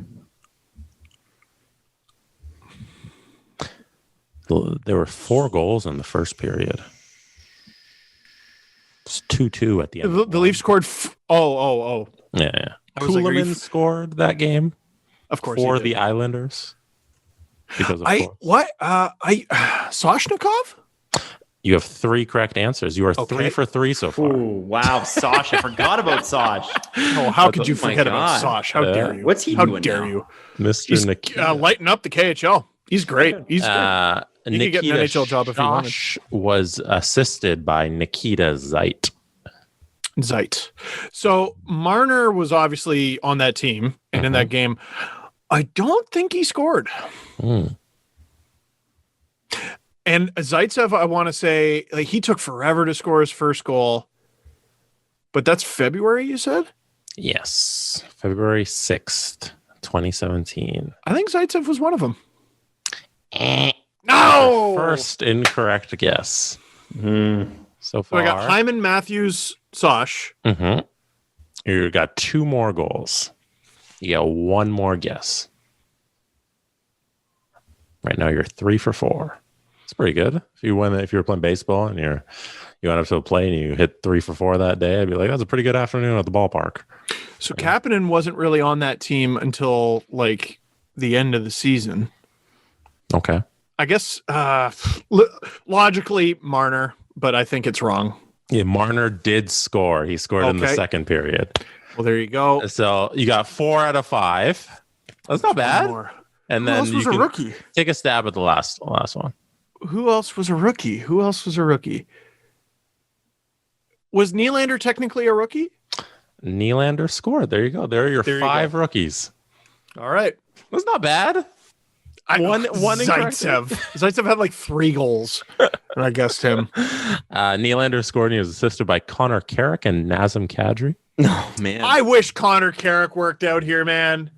There were 4 goals in the first period. It's 2-2 at the end. The Leafs scored. Yeah. I was like, Kuhlman scored that game. Of course, for the Islanders. Because of course. Soshnikov? You have 3 correct answers. You are 3 for 3 so far. Ooh, wow, Sosh. I forgot about Sosh. Oh, how could you forget about Sosh? How dare you? What's he how doing dare now? you? Mr. Nikita. Lighting up the KHL. He's great. He's good. He could get an NHL job if he wanted. Sosh was assisted by Nikita Zeit. So Marner was obviously on that team and in that game. I don't think he scored. And Zaitsev, I want to say, like, he took forever to score his first goal. But that's February, you said? Yes. February 6th, 2017. I think Zaitsev was one of them. No! First incorrect guess. So far. So I got Hyman, Matthews, Sosh. You got 2 more goals. You got 1 more guess. Right now you're 3 for 4. It's pretty good. If you were playing baseball and you went up to a play and you hit 3 for 4 that day, I'd be like, that's a pretty good afternoon at the ballpark. So Kapanen wasn't really on that team until like the end of the season. Okay. I guess logically Marner, but I think it's wrong. Yeah, Marner did score. He scored in the second period. Well, there you go. So you got 4 out of 5. That's not bad. And then who else was a rookie? Take a stab at the last one. Who else was a rookie? Was Nylander technically a rookie? Nylander scored. There you go. There are your 5 rookies. All right. That's not bad. One Zaitsev had like 3 goals. And I guessed him. Nylander scored and he was assisted by Connor Carrick and Nazem Kadri. Oh, man. I wish Connor Carrick worked out here, man.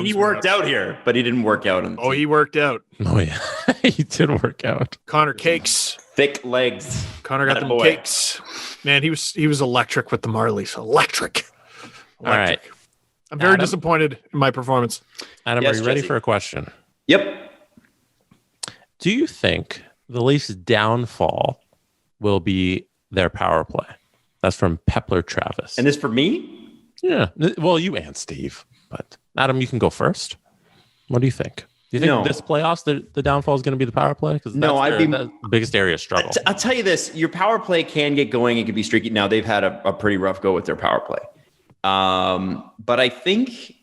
He worked out here, but he didn't work out. He worked out. Oh, yeah. He did work out. Connor Cakes. Thick legs. Connor got them cakes. Man, he was electric with the Marlies. Electric. All right. I'm very disappointed in my performance. Adam, are you ready for a question? Yep. Do you think the Leafs' downfall will be their power play? That's from Pepler Travis. And this for me? Yeah. Well, you and Steve. But Adam, you can go first. What do you think? Do you think this playoffs, the downfall is going to be the power play? Because that's the biggest area of struggle. I'll tell you this. Your power play can get going. It can be streaky. Now, they've had a pretty rough go with their power play. But I think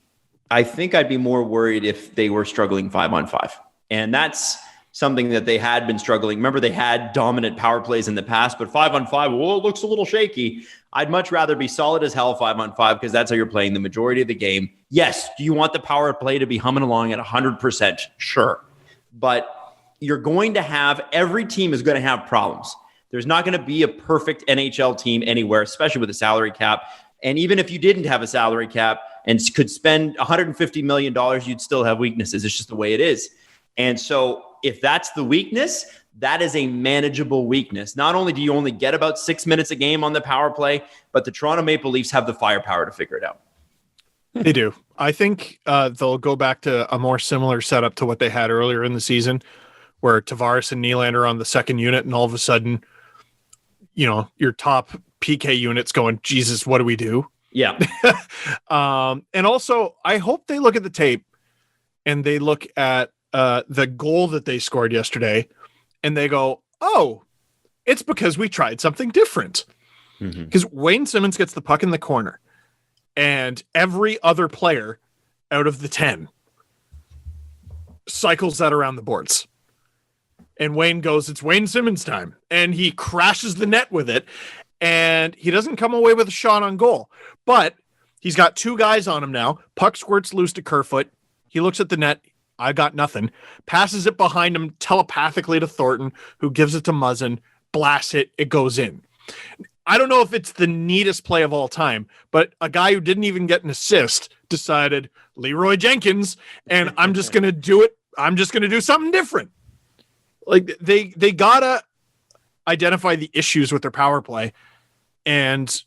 I'd be more worried if they were struggling 5-on-5. And that's something that they had been struggling. Remember, they had dominant power plays in the past, but 5-on-5, it looks a little shaky. I'd much rather be solid as hell 5-on-5 because that's how you're playing the majority of the game. Yes, do you want the power play to be humming along at 100%? Sure. But you're going to have, every team is going to have problems. There's not going to be a perfect NHL team anywhere, especially with the salary cap. And even if you didn't have a salary cap and could spend $150 million, you'd still have weaknesses. It's just the way it is. And so if that's the weakness, that is a manageable weakness. Not only do you only get about 6 minutes a game on the power play, but the Toronto Maple Leafs have the firepower to figure it out. They do. I think they'll go back to a more similar setup to what they had earlier in the season, where Tavares and Nylander are on the second unit, and all of a sudden, your top PK unit's going, Jesus, what do we do? Yeah. And also, I hope they look at the tape and they look at the goal that they scored yesterday, and they go, oh, it's because we tried something different. Because Wayne Simmons gets the puck in the corner, and every other player out of the 10 cycles that around the boards. And Wayne goes, it's Wayne Simmons time. And he crashes the net with it, and he doesn't come away with a shot on goal. But he's got 2 guys on him now. Puck squirts loose to Kerfoot. He looks at the net. I got nothing. Passes it behind him telepathically to Thornton, who gives it to Muzzin, blasts it. It goes in. I don't know if it's the neatest play of all time, but a guy who didn't even get an assist decided Leroy Jenkins, and I'm just going to do it. I'm just going to do something different. Like they gotta identify the issues with their power play. And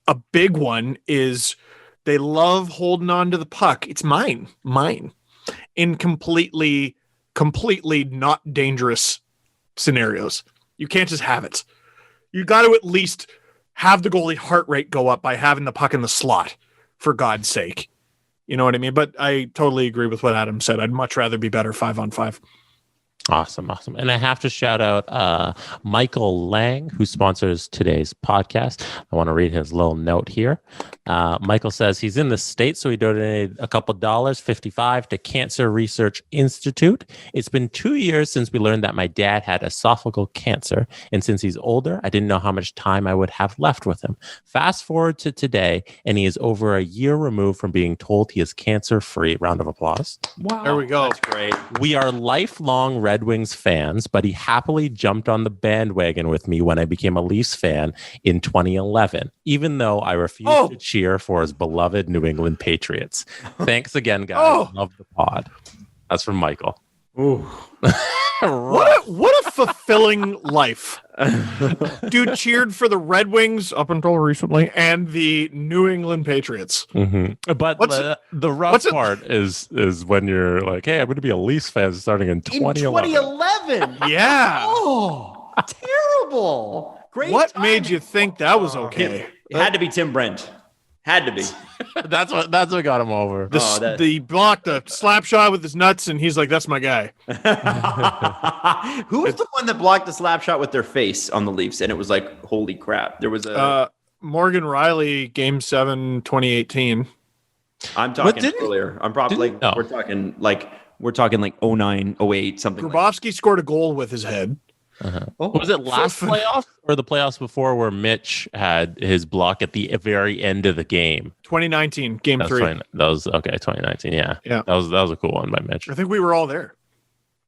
a big one is they love holding on to the puck. It's mine in completely not dangerous scenarios. You can't just have it. You got to at least have the goalie heart rate go up by having the puck in the slot, for God's sake. You know what I mean? But I totally agree with what Adam said. I'd much rather be better 5-on-5. Awesome. And I have to shout out Michael Lang, who sponsors today's podcast. I want to read his little note here. Michael says he's in the States, so he donated a couple dollars, $55, to Cancer Research Institute. It's been 2 years since we learned that my dad had esophageal cancer, and since he's older, I didn't know how much time I would have left with him. Fast forward to today, and he is over a year removed from being told he is cancer-free. Round of applause. Wow. There we go. That's great. We are lifelong Red Wings fans, but he happily jumped on the bandwagon with me when I became a Leafs fan in 2011, even though I refused to cheer for his beloved New England Patriots. Thanks again, guys. Love the pod. That's from Michael. Ooh. What a fulfilling life. Dude cheered for the Red Wings up until recently and the New England Patriots. But the rough part is when you're like, hey, I'm going to be a Leafs fan starting in 2011. 2011. Yeah. Oh, terrible. Great. What timing. made you think that was okay? It had to be Tim Brent. Had to be. That's what got him over. The blocked a slap shot with his nuts, and he's like, that's my guy. Who was the one that blocked the slap shot with their face on the Leafs? And it was like, holy crap. There was a Morgan Riley, Game 7, 2018. I'm talking earlier. I'm probably we're talking like 09, 08, something. Grabowski scored a goal with his head. Was it last playoffs or the playoffs before, where Mitch had his block at the very end of the game? 2019, Game 3. That was 2019. Yeah. That was a cool one by Mitch. I think we were all there.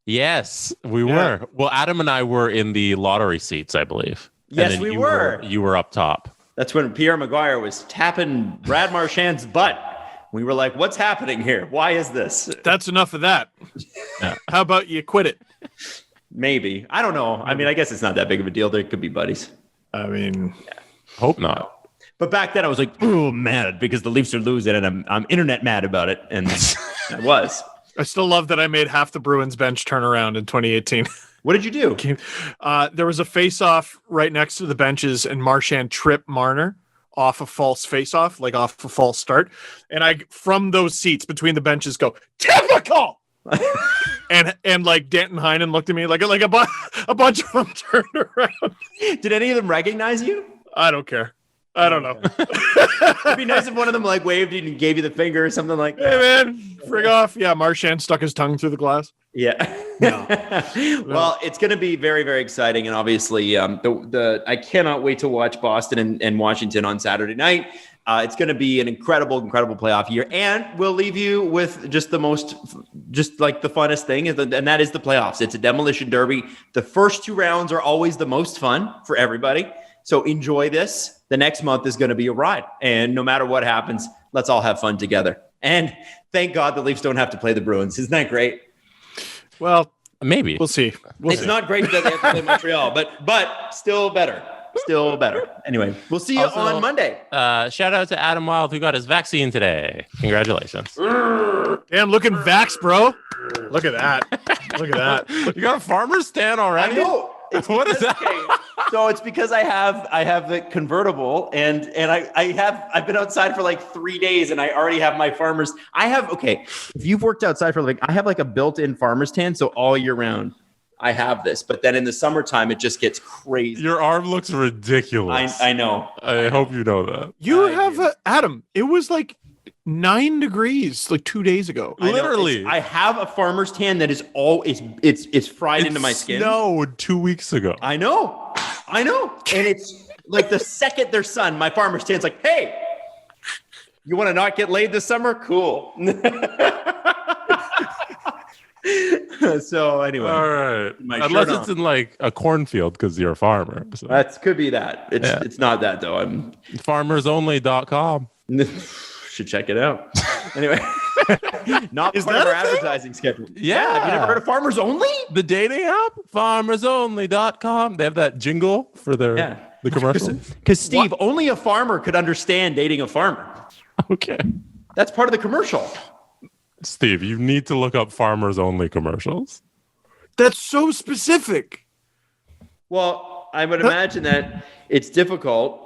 Yes, we were. Well, Adam and I were in the lottery seats, I believe. Yes, we were. You were up top. That's when Pierre Maguire was tapping Brad Marchand's butt. We were like, what's happening here? Why is this? That's enough of that. Yeah. How about you quit it? Maybe. I don't know. I mean, I guess it's not that big of a deal. They could be buddies. I mean, hope not. But back then I was like, oh, mad because the Leafs are losing and I'm internet mad about it. And I was. I still love that I made half the Bruins bench turn around in 2018. What did you do? There was a face-off right next to the benches, and Marchand tripped Marner off a false face-off, like off a false start. And I, from those seats between the benches, go, typical! and like Danton Heinen looked at me like a bunch of them turned around. Did any of them recognize you? I don't care. I don't know. It'd be nice if one of them like waved you and gave you the finger or something like that. Hey man, frig off. Yeah, Marchand stuck his tongue through the glass. Yeah. No. Well, it's going to be very, very exciting, and obviously, I cannot wait to watch Boston and Washington on Saturday night. It's going to be an incredible playoff year, and we'll leave you with just the funnest thing, and that is the playoffs. It's a demolition derby. The first 2 rounds are always the most fun for everybody. So enjoy this. The next month is going to be a ride, and no matter what happens, let's all have fun together. And thank God the Leafs don't have to play the Bruins. Isn't that great? Well, maybe we'll see. It's not great that they have to play Montreal, but still better. Still better. Anyway, we'll see you on Monday. Shout out to Adam Wild, who got his vaccine today. Congratulations. Damn, looking vax, bro. Look at that. Look at that. You got a farmer's stand already? I know. What is that? Okay. So it's because I have the convertible and I've been outside for like 3 days and I already have my farmer's. If you've worked outside for I have like a built-in farmer's stand, so all year round I have this, but then in the summertime, it just gets crazy. Your arm looks ridiculous. I know. I hope you know that. You have Adam. It was like 9 degrees like 2 days ago. Literally. I have a farmer's tan that is it's fried into my skin. Snowed 2 weeks ago. I know. And it's like the second there's sun, my farmer's tan's like, hey, you want to not get laid this summer? Cool. So anyway, all right. Unless it's in like a cornfield because you're a farmer. So. That could be that. It's not that though. I'm farmersonly.com. Should check it out. Anyway, not Is part that of our a thing? advertising schedule. Yeah. Have you never heard of Farmers Only? The dating app? Farmersonly.com. They have that jingle for the commercial. Because Steve, only a farmer could understand dating a farmer. Okay. That's part of the commercial. Steve, you need to look up farmers only commercials. That's so specific. Well, I would imagine that it's difficult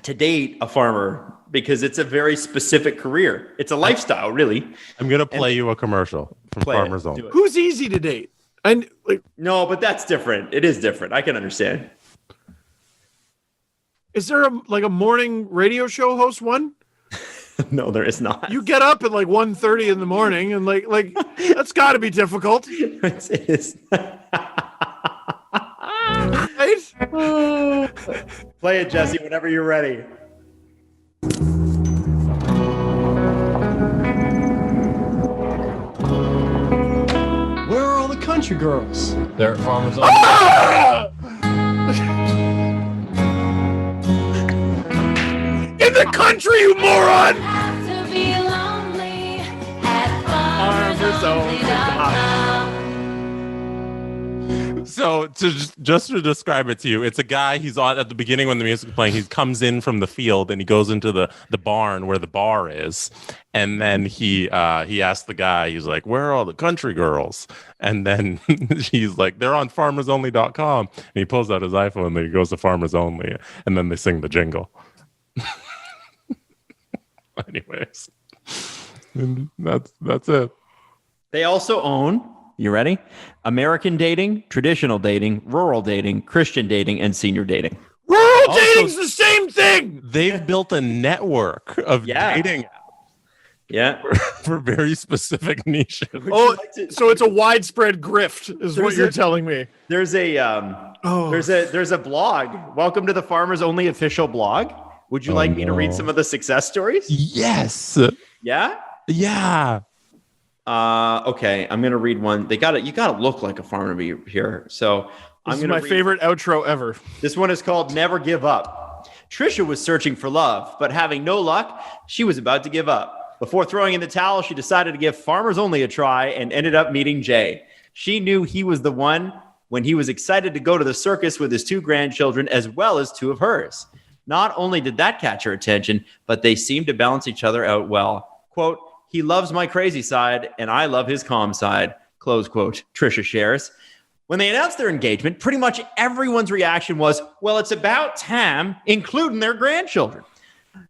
to date a farmer because it's a very specific career. It's a lifestyle, really. I'm going to play you a commercial from Farmers Do Only. it. Who's easy to date? And like, No, but that's different. It is different. I can understand. is there a morning radio show host one? No, there is not. You get up at like 1:30 in the morning and like that's got to be difficult, It is. right? Play it, Jesse, whenever you're ready. Where are all the country girls? They're at Farmers Only. In the country, you moron! To be lonely at farmersonly.com. So just to describe it to you, it's a guy, he's on at the beginning when the music is playing, he comes in from the field and he goes into the barn where the bar is. And then he asks the guy, he's like, where are all the country girls? And then he's like, they're on farmersonly.com. And he pulls out his iPhone and he goes to Farmers Only. And then they sing the jingle. Anyways, and that's it. They also own, you ready? American dating, traditional dating, rural dating, Christian dating, and senior dating. Rural Also- dating's the same thing. They've built a network of dating Yeah. for very specific niches. Oh, so it's a widespread grift, is what There's you're a- telling me. There's a there's a blog. Welcome to the Farmers Only official blog. Would you like me to read some of the success stories? Yes. Yeah. Yeah. Okay, I'm gonna read one. You gotta look like a farmer to be here. So This I'm is gonna my read. favorite outro ever. This one is called Never Give Up. Trisha was searching for love, but having no luck, she was about to give up. Before throwing in the towel, she decided to give Farmers Only a try and ended up meeting Jay. She knew he was the one when he was excited to go to the circus with his 2 grandchildren as well as 2 of hers. Not only did that catch her attention, but they seemed to balance each other out well. Quote, he loves my crazy side and I love his calm side, close quote, Trisha shares. When they announced their engagement, pretty much everyone's reaction was, well, it's about time, including their grandchildren.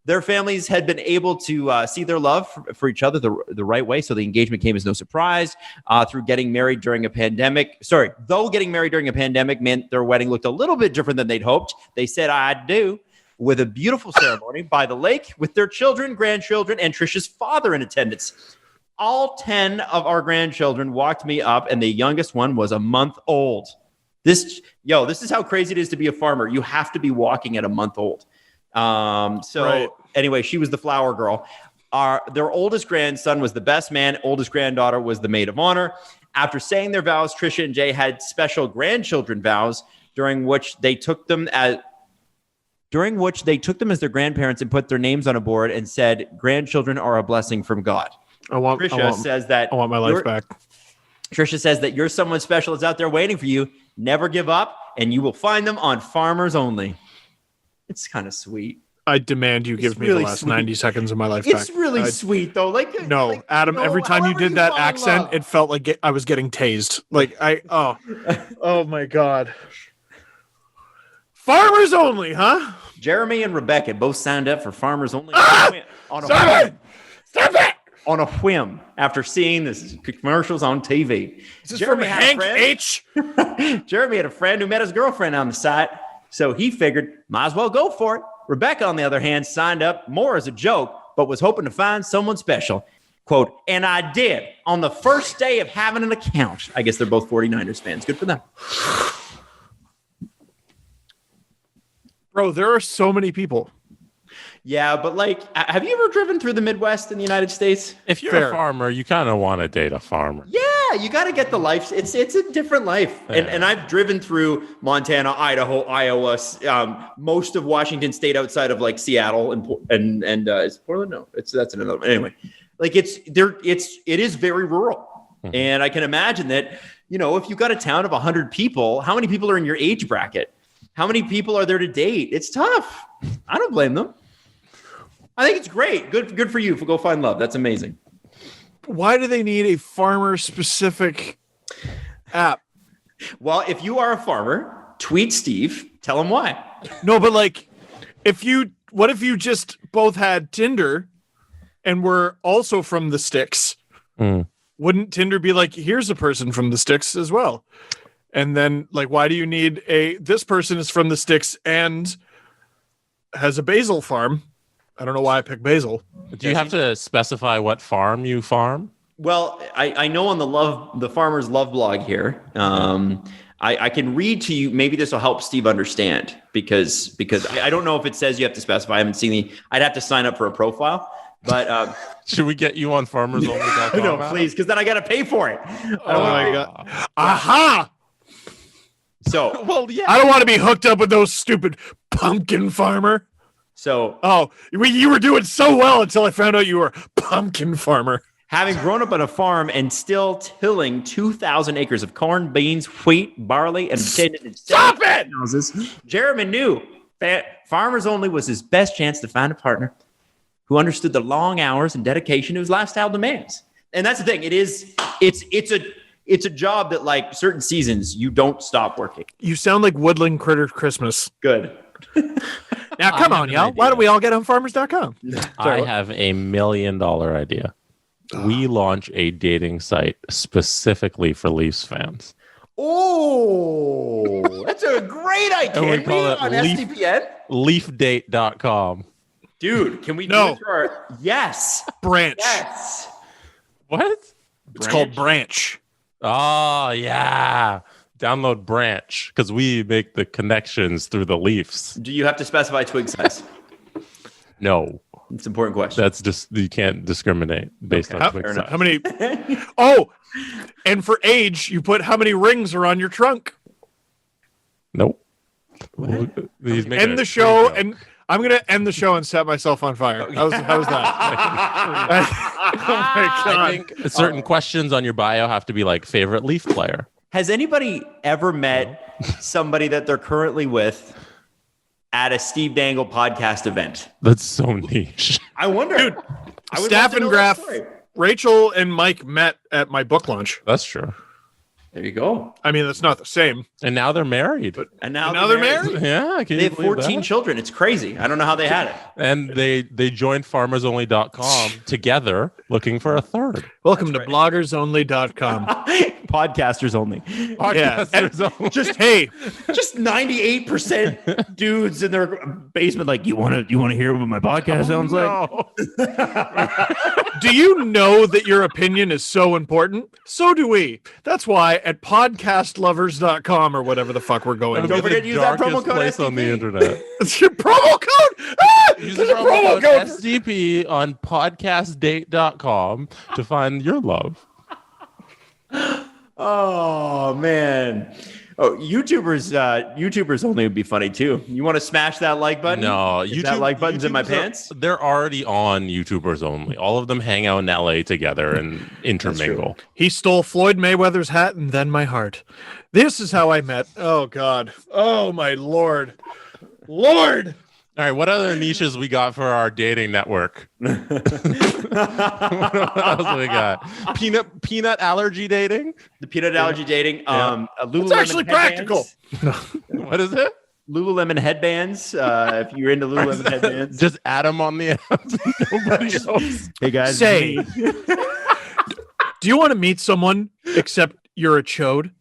Their families had been able to see their love for each other the right way, so the engagement came as no surprise. Though getting married during a pandemic meant their wedding looked a little bit different than they'd hoped. They said, I do, with a beautiful ceremony by the lake with their children, grandchildren, and Trisha's father in attendance. All 10 of our grandchildren walked me up, and the youngest one was a month old. This is how crazy it is to be a farmer. You have to be walking at a month old. Anyway, she was the flower girl. Their oldest grandson was the best man. Oldest granddaughter was the maid of honor. After saying their vows, Trisha and Jay had special grandchildren vows during which they took them as their grandparents and put their names on a board and said, "Grandchildren are a blessing from God." Trisha says that I want my life back. Trisha says that you're someone special is out there waiting for you. Never give up, and you will find them on Farmers Only. It's kind of sweet. I demand you give me the last 90 seconds of my life back. It's really sweet, though. Adam, every time you did that accent, it felt like I was getting tased. Oh my God. Farmers Only, huh? Jeremy and Rebecca both signed up for Farmers Only Stop it! On a whim after seeing the commercials on TV. Is this from Hank H? Jeremy had a friend who met his girlfriend on the site, so he figured, might as well go for it. Rebecca, on the other hand, signed up more as a joke, but was hoping to find someone special. Quote, "And I did on the first day of having an account." I guess they're both 49ers fans. Good for them. Bro, there are so many people. Yeah, but have you ever driven through the Midwest in the United States? If you're a farmer, you kind of want to date a farmer. Yeah, you got to get the life. It's a different life. Yeah. And I've driven through Montana, Idaho, Iowa, most of Washington State outside of Seattle and is Portland? No, that's another one. Anyway, it is very rural. Mm-hmm. And I can imagine that, if you've got a town of 100 people, how many people are in your age bracket? How many people are there to date? It's tough. I don't blame them. I think it's great. Good for you. Go find love. That's amazing. Why do they need a farmer-specific app? Well, if you are a farmer, tweet Steve. Tell him why. No, but what if you just both had Tinder and were also from the sticks? Wouldn't Tinder be like, here's a person from the sticks as well? And then, why do you need this person is from the sticks and has a basil farm? I don't know why I picked basil. Do you have to specify what farm you farm? Well, I know on the Farmer's Love blog here, I can read to you. Maybe this will help Steve understand because I don't know if it says you have to specify. I haven't seen I'd have to sign up for a profile. But should we get you on farmersonly.com? No, please, because then I got to pay for it. Oh my God! Aha! So, well, yeah. I don't want to be hooked up with those stupid pumpkin farmer. So, you were doing so well until I found out you were a pumpkin farmer. Having grown up on a farm and still tilling 2,000 acres of corn, beans, wheat, barley, and Stop it! houses, Jeremy knew Farmers Only was his best chance to find a partner who understood the long hours and dedication to his lifestyle demands. And that's the thing. It's a job that certain seasons you don't stop working. You sound like Woodland Critter Christmas. Good. Now, come on, y'all. Why don't we all get on farmers.com? I have $1 million idea. We launch a dating site specifically for Leafs fans. Oh, that's a great idea. And we call it on SDPN? leafdate.com. Dude, can we do it for our... Yes. Branch. Yes. What? It's called Branch. Oh, yeah. Download Branch because we make the connections through the Leafs. Do you have to specify twig size? No. It's an important question. That's just, you can't discriminate based on twig size. How many? And for age, you put how many rings are on your trunk. Nope. End the show, and I'm going to end the show and set myself on fire. Okay. How's that? Oh my God. I think certain questions on your bio have to be favorite Leaf player. Has anybody ever met somebody that they're currently with at a Steve Dangle podcast event? That's so niche. I wonder. Dude, Staff and Graph, Rachel and Mike met at my book launch. That's true. There you go. I mean, that's not the same. And now they're married. And now they're married? Yeah. They have 14 children. It's crazy. I don't know how they had it. And they joined farmersonly.com together looking for a third. Welcome to bloggersonly.com. Podcasters only. Podcasters only. Just 98% dudes in their basement you want to hear what my podcast sounds like? Do you know that your opinion is so important? So do we. That's why at podcastlovers.com or whatever the fuck we're going. Don't forget to use that promo code place STP. on the internet. It's your promo code. Use the promo code SDP on podcastdate.com to find your love. Oh man. Oh, YouTubers only would be funny too. You want to smash that like button? No, that like button's in my pants. They're already on YouTubers only. All of them hang out in LA together and intermingle. He stole Floyd Mayweather's hat and then my heart. This is how I met. Oh God. Oh my Lord. Lord. All right, what other niches we got for our dating network? What else we got? Peanut allergy dating? The peanut allergy dating. Lululemon It's actually practical. What is it? Lululemon headbands. If you're into Lululemon headbands, Just Adam on the app. Nobody else. hey guys. Say, do you want to meet someone except you're a chode?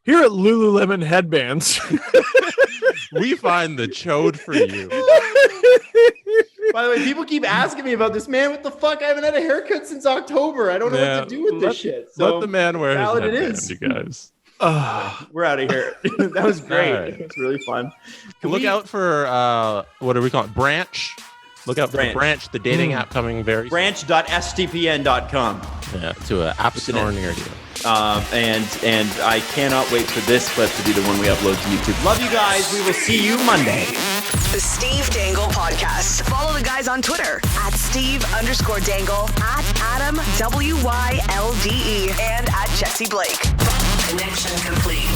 Here at Lululemon Headbands, We find the chode for you. By the way, people keep asking me about this, man. What the fuck? I haven't had a haircut since October. I don't know what to do with this shit. So let the man wear his valid it headband, is. you guys. We're out of here. That was great. All right. It was really fun. Look out for what do we call it? Branch. Look out for Branch, the dating app coming very soon. Branch.stpn.com. Yeah, to an app store near you. And I cannot wait for this clip to be the one we upload to YouTube. Love you guys. We will see you Monday. The Steve Dangle Podcast. Follow the guys on Twitter at Steve_Dangle, at Adam WYLDE, and at Jesse Blake. Connection complete.